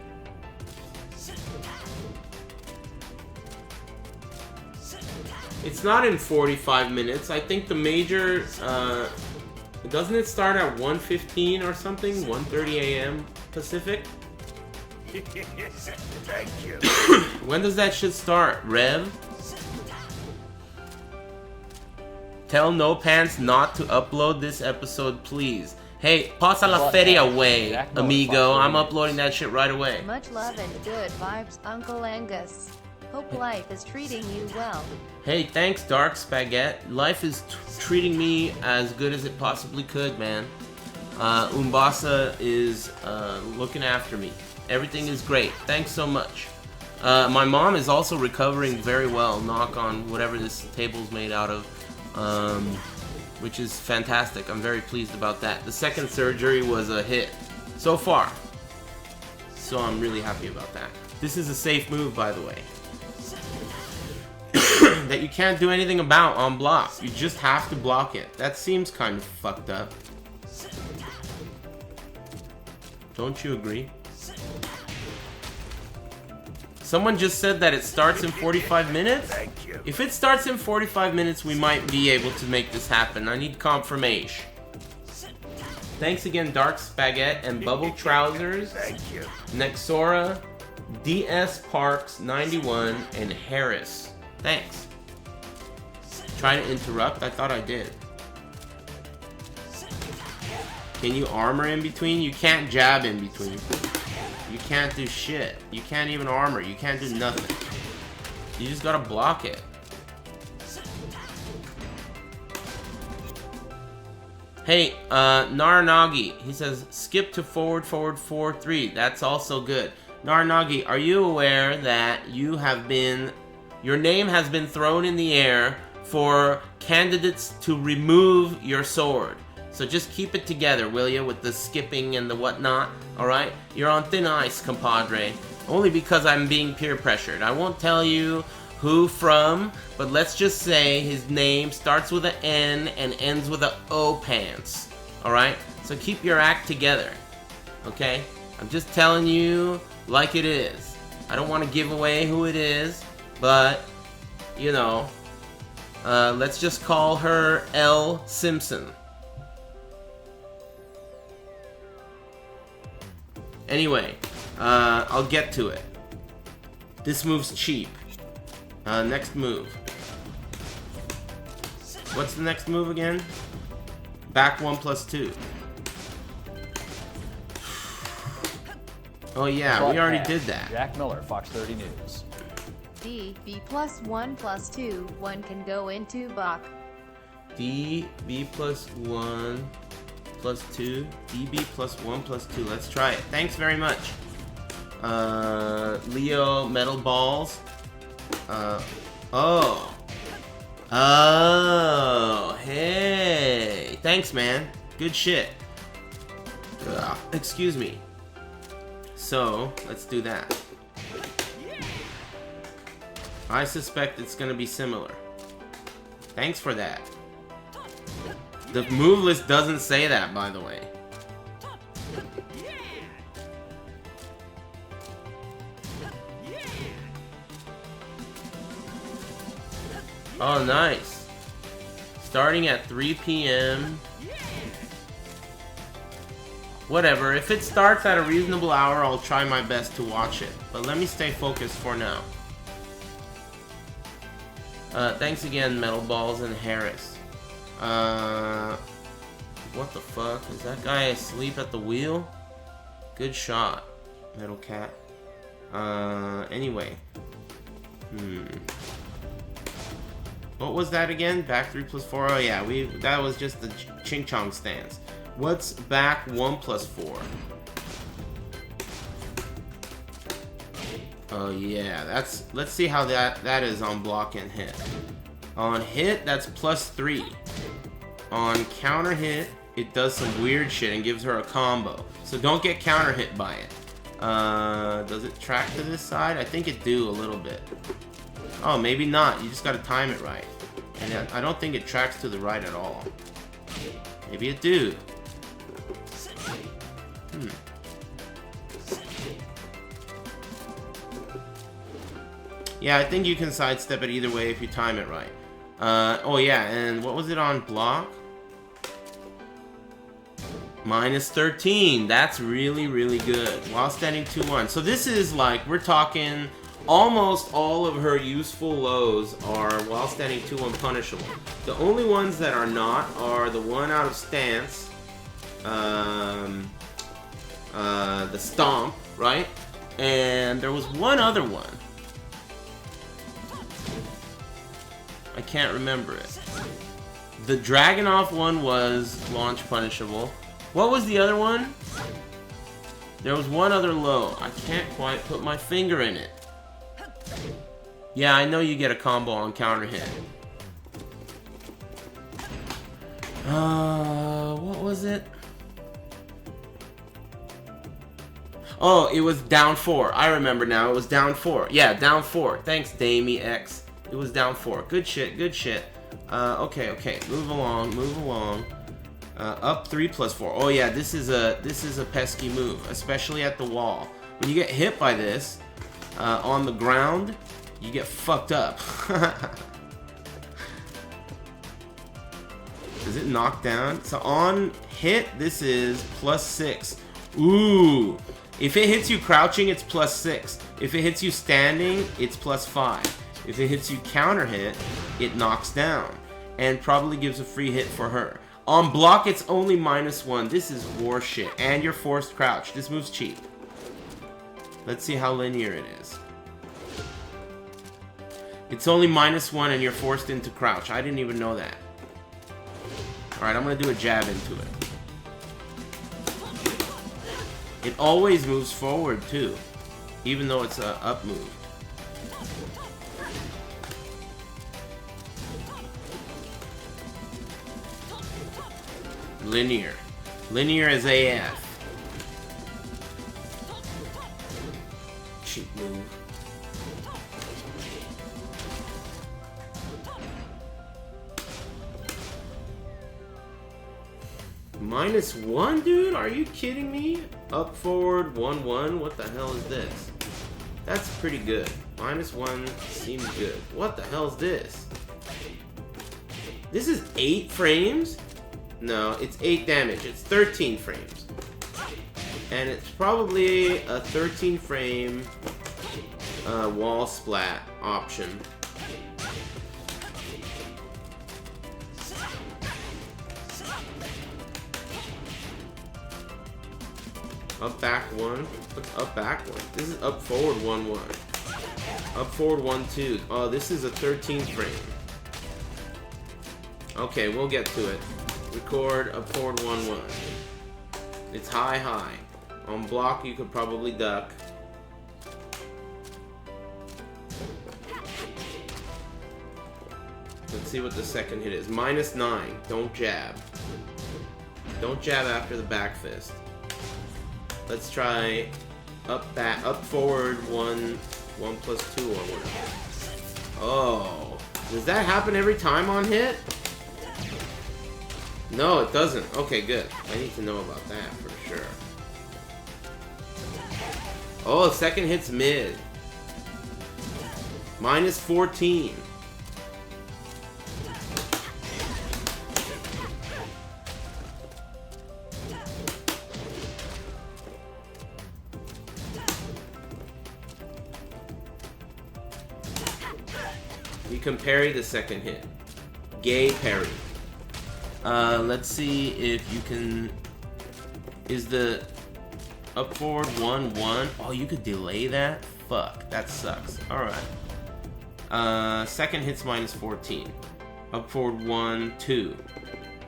It's not in 45 minutes. I think the major, doesn't it start at 1:15 or something? 1:30 a.m. Pacific?
Thank you.
When does that shit start, Rev? Tell No Pants not to upload this episode, please. Hey, pasa la feria away, amigo. I'm uploading that shit right away.
Much love and good vibes, Uncle Angus. Hope life is treating you well.
Hey, thanks, Dark Spaghetti. Life is treating me as good as it possibly could, man. Umbasa is looking after me. Everything is great. Thanks so much. My mom is also recovering very well, knock on whatever this table's made out of, which is fantastic. I'm very pleased about that. The second surgery was a hit so far, so I'm really happy about that. This is a safe move, by the way, that you can't do anything about on block. You just have to block it. That seems kind of fucked up. Don't you agree? Someone just said that it starts in 45 minutes?
Thank you.
If it starts in 45 minutes, we might be able to make this happen. I need confirmation. Thanks again, Dark Spaghetti and Bubble Trousers,
Thank you.
Nexora, DS Parks 91, and Harris. Thanks. Trying to interrupt? I thought I did. Can you armor in between? You can't jab in between. You can't do shit. You can't even armor. You can't do nothing. You just gotta block it. Hey, Naranagi, he says, skip to forward 4-3. That's also good. Naranagi, are you aware that your name has been thrown in the air for candidates to remove your sword? So just keep it together, will you, with the skipping and the whatnot, alright? You're on thin ice, compadre. Only because I'm being peer pressured. I won't tell you who from, but let's just say his name starts with an N and ends with an O pants, alright? So keep your act together, okay? I'm just telling you like it is. I don't want to give away who it is, but, you know, let's just call her L. Simpson. Anyway, I'll get to it. This move's cheap. Next move. What's the next move again? Back 1+2. Oh yeah, we already did that.
Jack Miller, Fox 30 News.
D, B+1+2, one can go into Bach.
D, B+1+2, DB +1+2. Let's try it. Thanks very much. Leo Metal Balls. Oh, hey. Thanks, man. Good shit. Excuse me. So, let's do that. I suspect it's gonna be similar. Thanks for that. The move list doesn't say that, by the way. Oh, nice. Starting at 3 p.m. Whatever, if it starts at a reasonable hour, I'll try my best to watch it. But let me stay focused for now. Thanks again, Metal Balls and Harris. What the fuck? Is that guy asleep at the wheel? Good shot, Metal Cat. Anyway. What was that again? Back 3+4? Oh yeah, that was just the Ching Chong stance. What's back 1+4? Oh yeah, let's see how that is on block and hit. On hit, that's +3. On counter hit, it does some weird shit and gives her a combo. So don't get counter hit by it. Does it track to this side? I think it do a little bit. Oh, maybe not. You just gotta time it right. And I don't think it tracks to the right at all. Maybe it do. Yeah, I think you can sidestep it either way if you time it right. Oh yeah, and what was it on block? -13. That's really, really good. While standing 2-1. So this is like, we're talking almost all of her useful lows are while standing 2-1 punishable. The only ones that are not are the one out of stance, the stomp, right? And there was one other one. I can't remember it. The Dragunov one was launch punishable. What was the other one? There was one other low. I can't quite put my finger in it. Yeah, I know you get a combo on counter hit. What was it? Oh, it was down 4. I remember now. It was down 4. Yeah, down 4. Thanks, Damie X. It was down 4. Good shit, good shit. Okay. Move along, move along. Up 3 + 4. Oh yeah, this is a pesky move, especially at the wall. When you get hit by this on the ground, you get fucked up. Does it knock down? So on hit, this is +6. Ooh. If it hits you crouching, it's +6. If it hits you standing, it's +5. If it hits you counter hit, it knocks down. And probably gives a free hit for her. On block, it's only -1. This is war shit. And you're forced crouch. This move's cheap. Let's see how linear it is. It's only -1 and you're forced into crouch. I didn't even know that. Alright, I'm gonna do a jab into it. It always moves forward too, even though it's a up move. Linear. Linear as AF. Cheap move. -1, dude? Are you kidding me? Up forward 1-1. What the hell is this? That's pretty good. -1 seems good. What the hell is this? This is 8 frames? No, it's 8 damage. It's 13 frames. And it's probably a 13 frame wall splat option. Up back 1. What's up back 1? This is up forward 1-1. Up forward 1-2. Oh, this is a 13 frame. Okay, we'll get to it. Record up forward 1-1. It's high. On block, you could probably duck. Let's see what the second hit is. -9. Don't jab. Don't jab after the back fist. Let's try up forward 1 +2 or whatever. Oh, does that happen every time on hit? No, it doesn't. Okay, good. I need to know about that for sure. Oh, second hit's mid. -14. You can parry the second hit. Gay parry. Let's see if you can... Is the up forward 1-1? Oh, you could delay that? Fuck, that sucks. Alright. Second hit's -14. Up forward 1-2.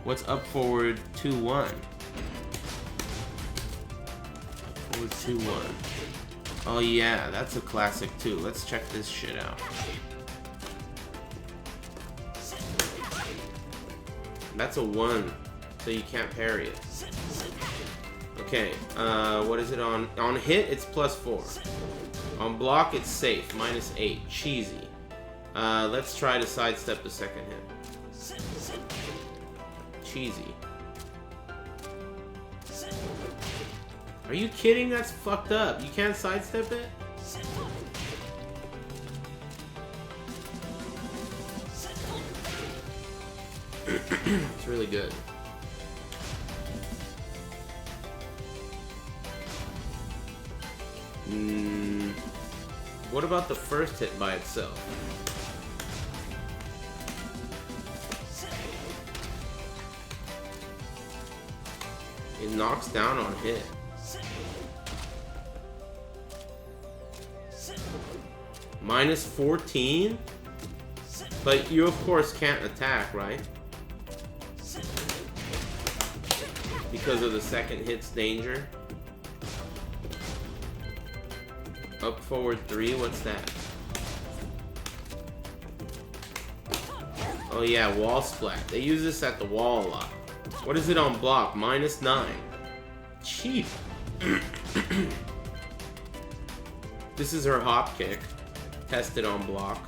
What's up forward 2-1? Forward 2-1. Oh yeah, that's a classic too. Let's check this shit out. That's a 1, so you can't parry it. Okay, what is it on? On hit, it's +4. On block, it's safe, -8. Cheesy. Let's try to sidestep the second hit. Cheesy. Are you kidding? That's fucked up. You can't sidestep it? It's really good. What about the first hit by itself? It knocks down on hit. -14? But you of course can't attack, right? Because of the second hit's danger. Up, forward 3, what's that? Oh yeah, wall splat. They use this at the wall a lot. What is it on block? -9. Cheap. This is her hop kick. Tested on block.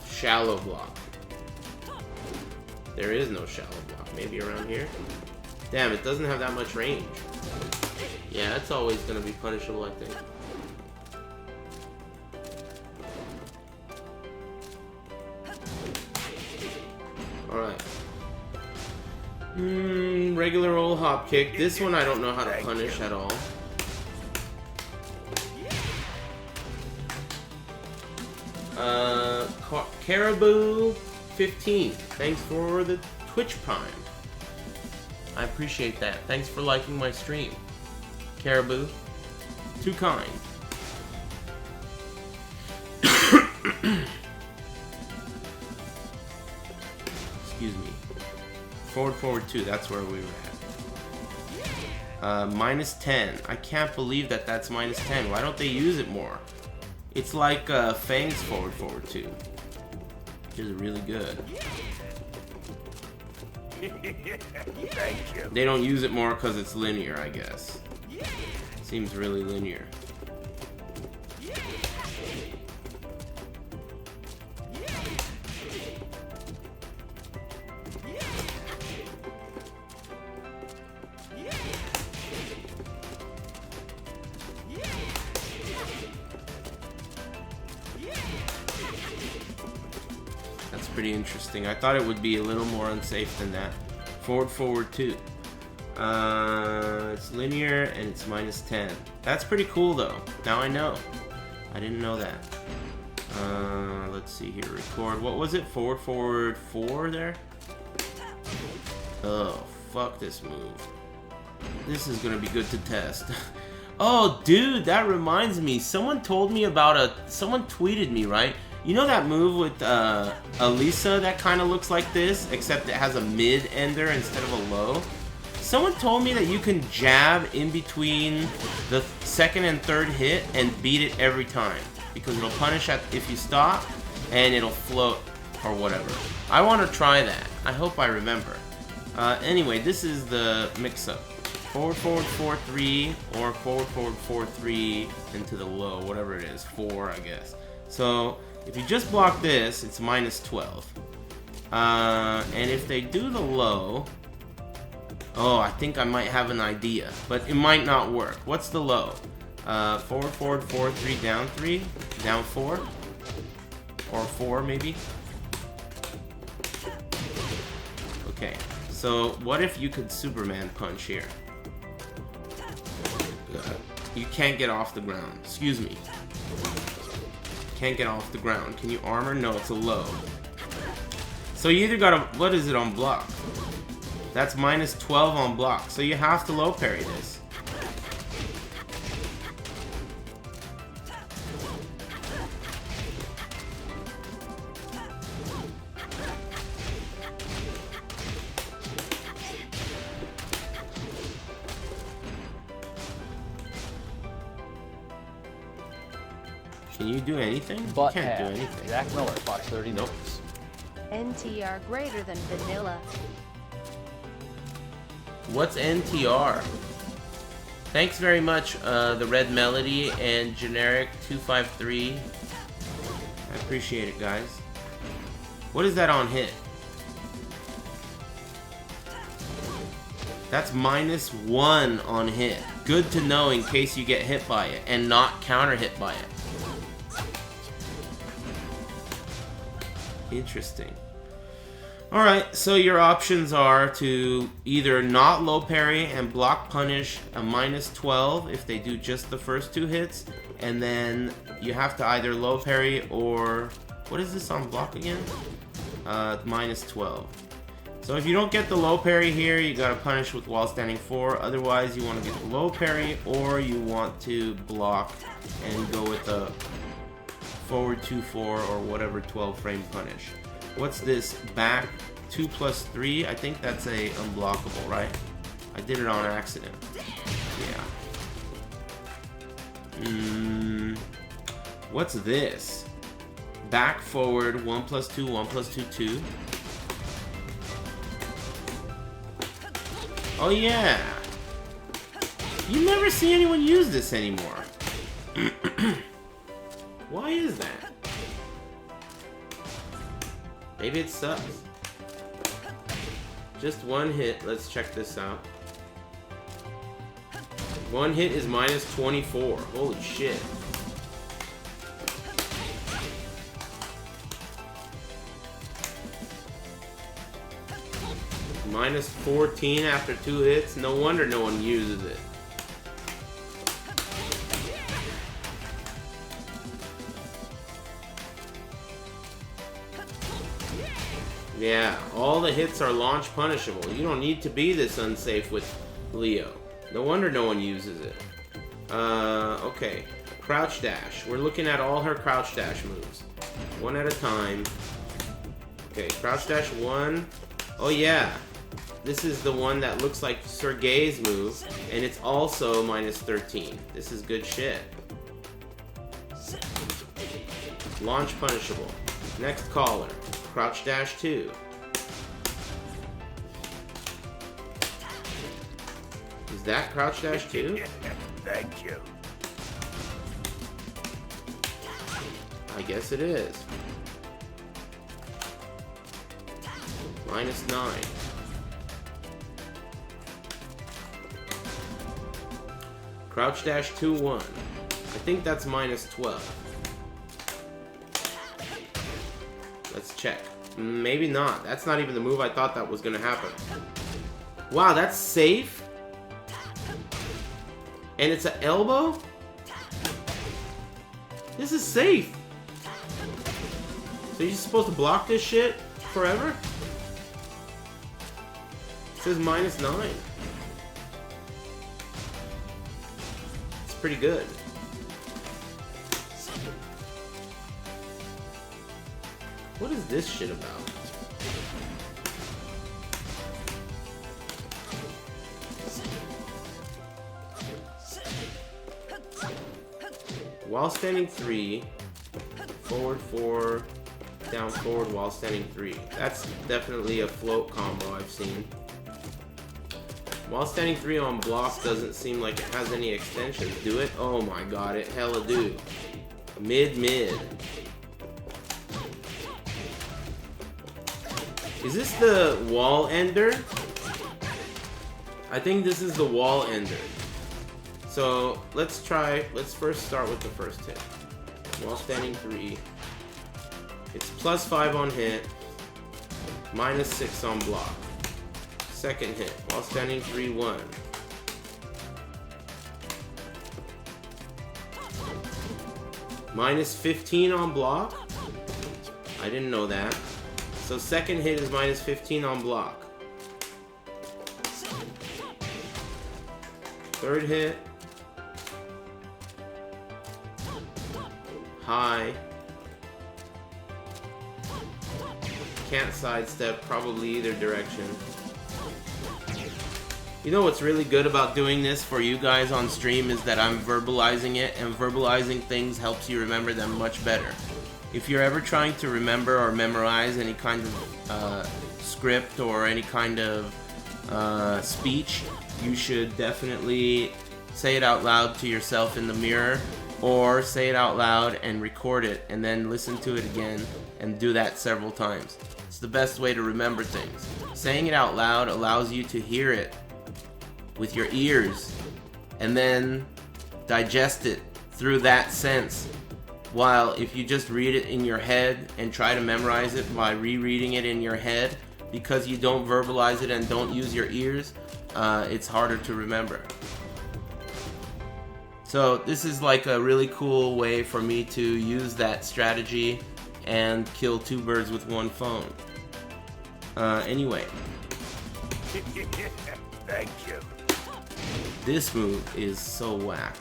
Shallow block. There is no shallow block. Maybe around here? Damn, it doesn't have that much range. Yeah, it's always gonna be punishable, I think. Alright. Regular old hop kick. This one I don't know how to punish at all. Caribou 15. Thanks for the Twitch Prime. I appreciate that. Thanks for liking my stream. Caribou. Too kind. Excuse me. Forward 2, that's where we were at. -10. I can't believe that that's -10. Why don't they use it more? It's like Fang's forward 2. Which is really good.
Thank you.
They don't use it more because it's linear, I guess. Seems really linear. That's pretty interesting. I thought it would be a little more unsafe than that. Forward 2. It's linear and it's -10. That's pretty cool though. Now I know. I didn't know that. Let's see here. Record. What was it? Forward 4 there? Oh, fuck this move. This is gonna be good to test. Oh, dude, that reminds me. Someone told me about someone tweeted me, right? You know that move with Alisa that kind of looks like this, except it has a mid-ender instead of a low? Someone told me that you can jab in between the second and third hit and beat it every time. Because it'll punish if you stop, and it'll float, or whatever. I want to try that. I hope I remember. Anyway, this is the mix-up. Forward 4-3, or forward 4-3 into the low, whatever it is, 4 I guess. So, if you just block this, it's -12. And if they do the low... Oh, I think I might have an idea, but it might not work. What's the low? Forward 4-3, down 3, down 4? Or 4 maybe? Okay, so what if you could Superman punch here? You can't get off the ground. Excuse me. Can't get off the ground. Can you armor? No, it's a low. So you either gotta... What is it on block? That's -12 on block. So you have to low parry this. Can you do anything?
Butt
You can't do
hash.
anything.
Jack Miller, Fox 30
Nope.
News.
NTR greater than vanilla.
What's NTR? Thanks very much, the Red Melody and Generic 253. I appreciate it, guys. What is that on hit? That's -1 on hit. Good to know in case you get hit by it and not counter hit by it. Interesting. Alright, so your options are to either not low parry and block punish a -12 if they do just the first 2 hits, and then you have to either low parry or... what is this on block again? -12. So if you don't get the low parry here, you gotta punish with wall standing 4. Otherwise, you want to get the low parry, or you want to block and go with the forward 2-4 or whatever 12 frame punish. What's this? Back 2 plus 3? I think that's a unblockable, right? I did it on accident. Yeah. What's this? Back forward 1 plus 2, 1 plus 2, 2. Oh yeah! You never see anyone use this anymore. Why is that? Maybe it sucks. Just 1 hit. Let's check this out. 1 hit is -24. Holy shit. -14 after 2 hits. No wonder no one uses it. Yeah, all the hits are launch punishable. You don't need to be this unsafe with Leo. No wonder no one uses it. Okay. Crouch dash. We're looking at all her crouch dash moves. One at a time. Okay, crouch dash 1. Oh yeah. This is the one that looks like Sergei's move, and it's also -13. This is good shit. Launch punishable. Next caller. Crouch dash 2. Is that crouch dash 2?
Thank you.
I guess it is. -9. Crouch dash 2-1. I think that's -12. Let's check. Maybe not. That's not even the move I thought that was gonna happen. Wow, that's safe? And it's an elbow? This is safe. So you're supposed to block this shit forever? It says -9. It's pretty good. What is this shit about? While standing 3, forward 4, down forward while standing 3. That's definitely a float combo I've seen. While standing 3 on block doesn't seem like it has any extensions. Do it? Oh my god, it hella do. Mid. Is this the wall ender? I think this is the wall ender. So let's first start with the first hit. While standing 3. It's +5 on hit, -6 on block. Second hit, while standing 3-1. -15 on block? I didn't know that. So second hit is -15 on block. Third hit. High. Can't sidestep, probably either direction. You know what's really good about doing this for you guys on stream is that I'm verbalizing it, and verbalizing things helps you remember them much better. If you're ever trying to remember or memorize any kind of script or any kind of speech, you should definitely say it out loud to yourself in the mirror, or say it out loud and record it and then listen to it again and do that several times. It's the best way to remember things. Saying it out loud allows you to hear it with your ears and then digest it through that sense. While if you just read it in your head and try to memorize it by rereading it in your head, because you don't verbalize it and don't use your ears, it's harder to remember. So this is like a really cool way for me to use that strategy and kill two birds with one phone. Anyway.
Thank you.
This move is so whack.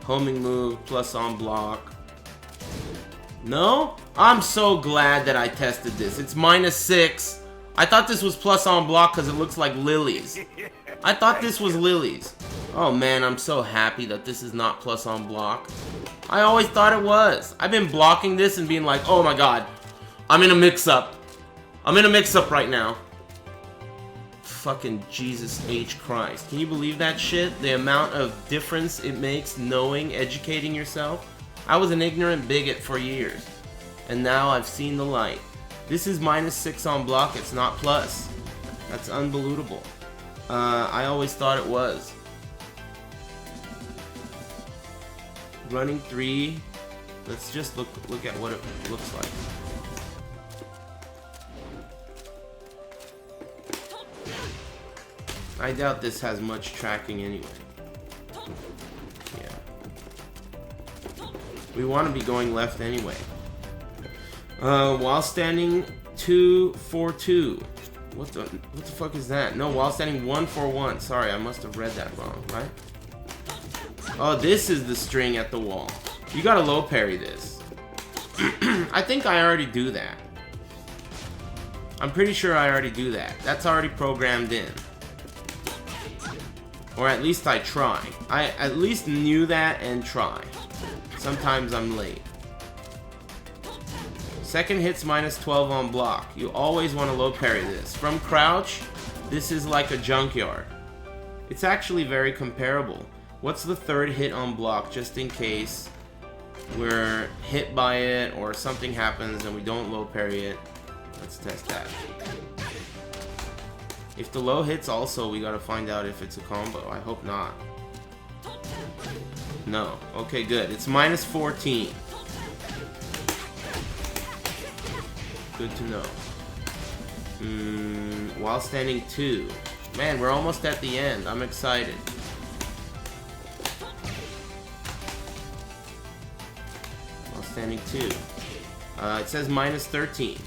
Homing move, plus on block. No? I'm so glad that I tested this. It's -6. I thought this was plus on block because it looks like lilies. I thought this was lilies. Oh man, I'm so happy that this is not plus on block. I always thought it was. I've been blocking this and being like, oh my god, I'm in a mix-up. I'm in a mix-up right now. Fucking Jesus H. Christ. Can you believe that shit? The amount of difference it makes knowing, educating yourself? I was an ignorant bigot for years, and now I've seen the light. This is -6 on block, it's not plus. That's unbelievable. I always thought it was. Running 3. Let's just look at what it looks like. I doubt this has much tracking anyway. Yeah. We want to be going left anyway. While standing 2-4-2. What the fuck is that? No, while standing 1-4-1. Sorry, I must have read that wrong, right? Oh, this is the string at the wall. You gotta low parry this. I think I already do that. I'm pretty sure I already do that. That's already programmed in. Or at least I try. I at least knew that and try. Sometimes I'm late. Second hit's -12 on block. You always want to low parry this. From crouch, this is like a junkyard. It's actually very comparable. What's the third hit on block, just in case we're hit by it or something happens and we don't low parry it? Let's test that. If the low hits also, we gotta find out if it's a combo. I hope not. No. Okay, good. It's -14. Good to know. While standing 2. Man, we're almost at the end. I'm excited. While standing 2. It says -13.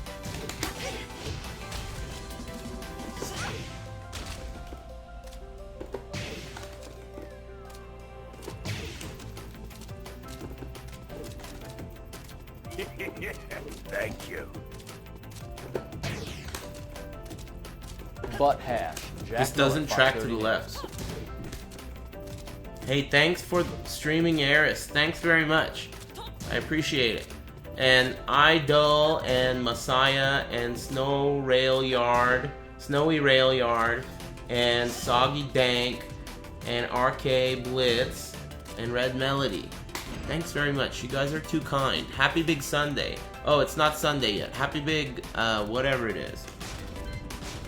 Thank you.
Butt hash.
This doesn't track to the left. Hey, thanks for streaming Aris. Thanks very much. I appreciate it. And Idol and Messiah and Snowy Rail Yard, and Soggy Dank and RK Blitz and Red Melody. Thanks very much. You guys are too kind. Happy Big Sunday. Oh, it's not Sunday yet. Happy Big, whatever it is.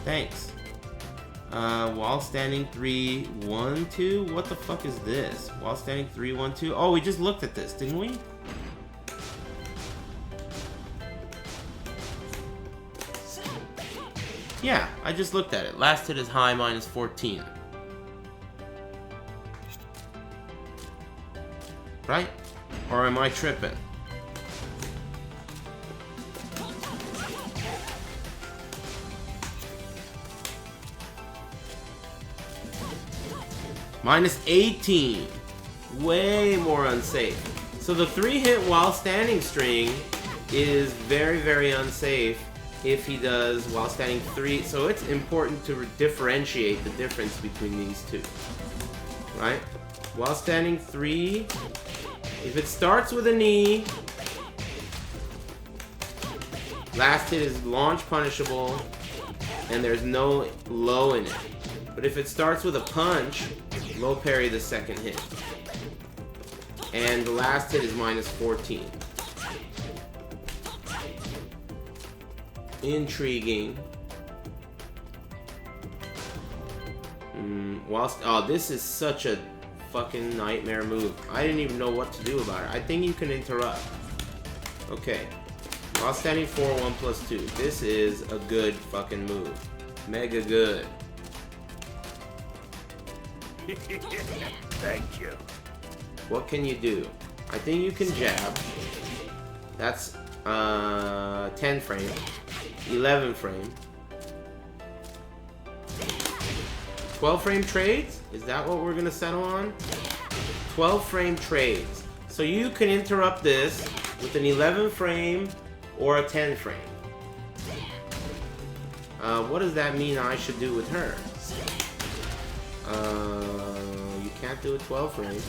Thanks. While standing 3-1-2? What the fuck is this? While standing 3-1-2? Oh, we just looked at this, didn't we? Yeah, I just looked at it. Last hit is high, -14. Right? Or am I tripping? -18. Way more unsafe. So the 3-hit while standing string is very, very unsafe if he does while standing 3. So it's important to differentiate the difference between these two. Right? While standing 3, if it starts with a knee, last hit is launch punishable, and there's no low in it. But if it starts with a punch, low parry the second hit. And the last hit is -14. Intriguing. Oh, this is such a fucking nightmare move. I didn't even know what to do about it. I think you can interrupt. Okay. While standing 4, 1+2. This is a good fucking move. Mega good.
Thank you.
What can you do? I think you can jab. That's 10 frame. 11 frame. 12 frame trades? Is that what we're gonna settle on? 12 frame trades. So you can interrupt this with an 11 frame or a 10 frame. What does that mean I should do with her? You can't do a 12 frame.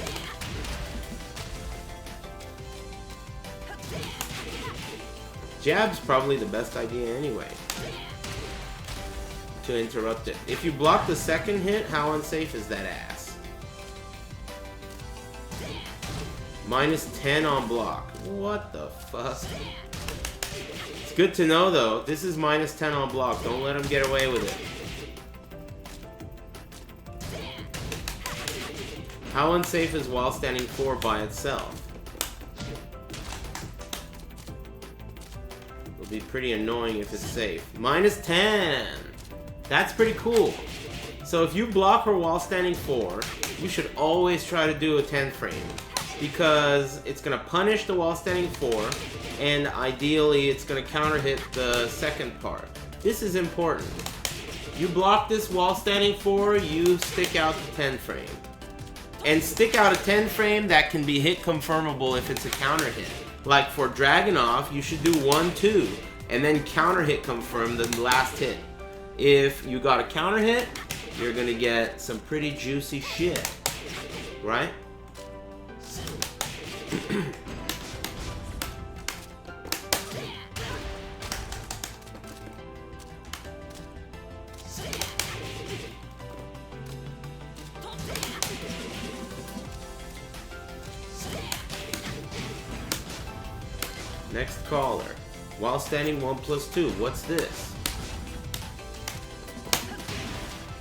Jab's probably the best idea anyway. To interrupt it. If you block the second hit, how unsafe is that ass? -10 on block. What the fuck? It's good to know though. This is -10 on block. Don't let him get away with it. How unsafe is while standing 4 by itself? It'll be pretty annoying if it's safe. -10! That's pretty cool. So if you block her while standing 4, you should always try to do a 10 frame. Because it's going to punish the while standing 4, and ideally it's going to counter hit the second part. This is important. You block this while standing 4, you stick out the 10 frame. And stick out a 10 frame that can be hit confirmable if it's a counter hit. Like for Dragunov, you should do 1-2, and then counter hit confirm the last hit. If you got a counter hit, you're gonna get some pretty juicy shit, right? Next caller. While standing 1+2. What's this?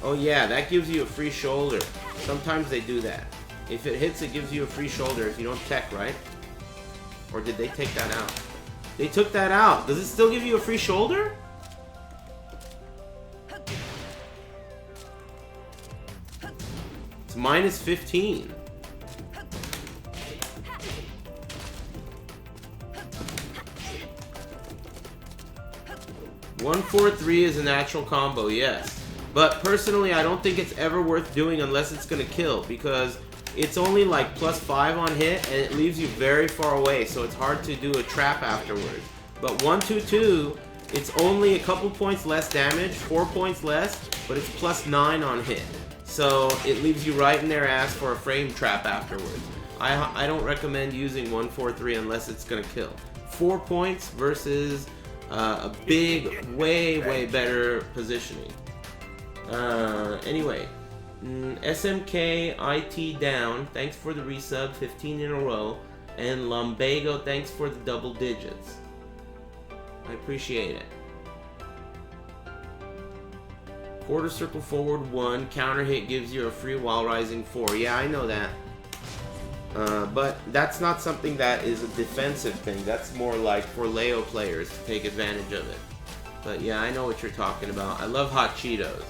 Oh yeah, that gives you a free shoulder. Sometimes they do that. If it hits, it gives you a free shoulder if you don't tech, right? Or did they take that out? They took that out. Does it still give you a free shoulder? It's -15. One, 4, 3 is a natural combo, yes. But personally, I don't think it's ever worth doing unless it's gonna kill, because it's only like +5 on hit and it leaves you very far away, so it's hard to do a trap afterwards. But 1, 2, 2, it's only a couple points less damage, 4 points less, but it's +9 on hit. So it leaves you right in their ass for a frame trap afterwards. I don't recommend using 1, 4, 3 unless it's gonna kill. 4 points versus a big, way better positioning. Anyway, SMK IT down, thanks for the resub, 15 in a row, and Lumbago, thanks for the double digits. I appreciate it. Quarter circle forward 1, counter hit gives you a free while rising 4. Yeah, I know that. But that's not something that is a defensive thing. That's more like for Leo players to take advantage of it. But yeah, I know what you're talking about. I love hot Cheetos.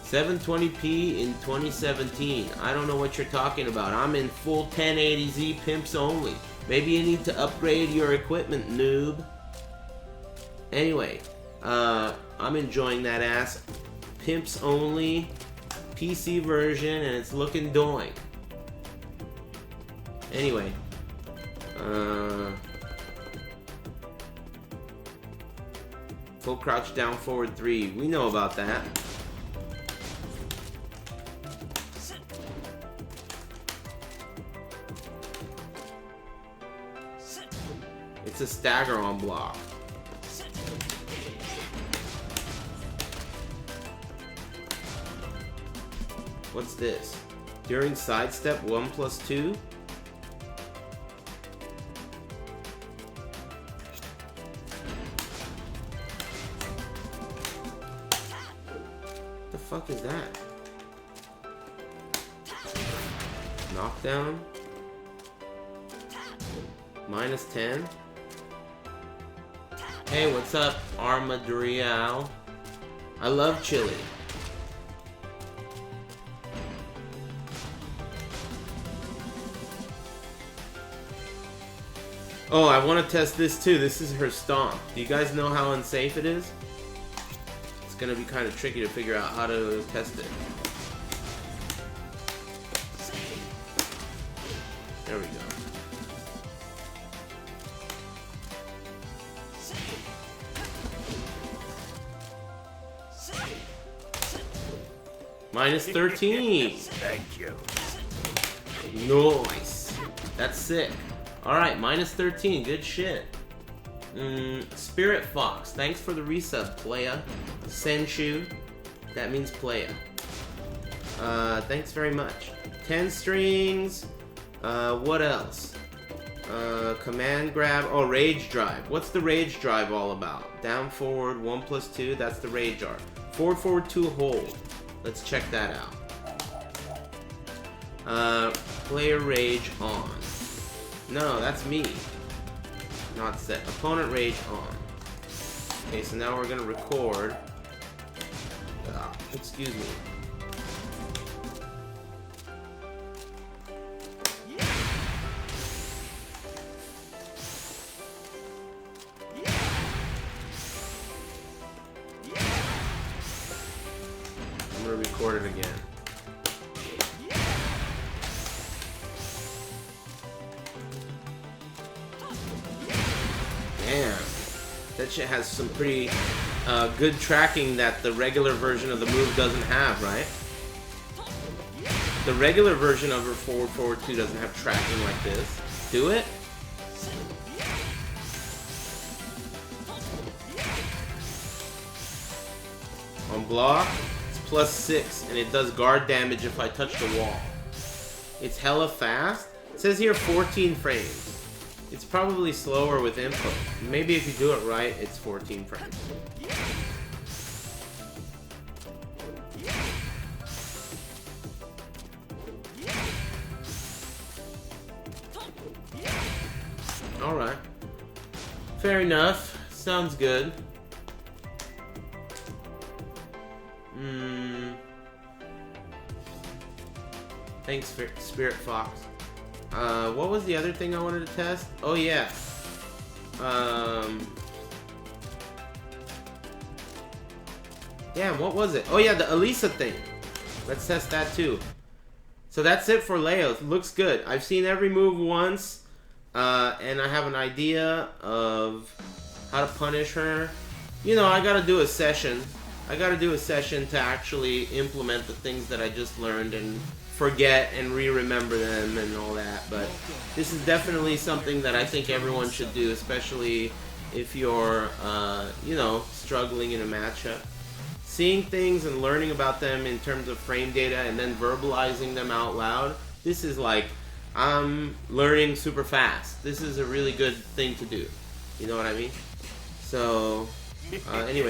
$720p in 2017. I don't know what you're talking about. I'm in full 1080Z pimps only. Maybe you need to upgrade your equipment, noob. Anyway, I'm enjoying that ass. Pimps only, PC version, and it's looking doing. Anyway. Full crouch down forward 3. We know about that. It's a stagger on block. What's this? During sidestep 1+2? The fuck is that? Knockdown? -10? Hey, what's up, Armadrial? I love chili. Oh, I want to test this too. This is her stomp. Do you guys know how unsafe it is? It's gonna be kind of tricky to figure out how to test it. There we go. -13.
Thank you.
Nice. That's sick. Alright, -13. Good shit. Spirit Fox. Thanks for the resub, playa. Senshu. That means playa. Thanks very much. 10 strings. What else? Command grab. Oh, rage drive. What's the rage drive all about? Down forward 1+2. That's the rage art. Forward forward 2 hold. Let's check that out. Player rage on. No, that's me. Not set. Opponent rage on. Okay, so now we're gonna record. Excuse me. I'm gonna record it again. Damn. That shit has some pretty good tracking that the regular version of the move doesn't have, right? The regular version of her forward forward 2 doesn't have tracking like this. Do it? On block, it's +6, and it does guard damage if I touch the wall. It's hella fast. It says here 14 frames. It's probably slower with input. Maybe if you do it right, it's 14 frames. Alright. Fair enough. Sounds good. Thanks, Spirit Fox. What was the other thing I wanted to test? Oh, yeah. Yeah, what was it? Oh, yeah, the Elisa thing. Let's test that, too. So that's it for Leos. Looks good. I've seen every move once, and I have an idea of how to punish her. You know, I gotta do a session. I gotta do a session to actually implement the things that I just learned and forget and re-remember them and all that, but this is definitely something that I think everyone should do, especially if you're, you know, struggling in a matchup. Seeing things and learning about them in terms of frame data and then verbalizing them out loud, this is like, I'm learning super fast. This is a really good thing to do. You know what I mean? So, anyway.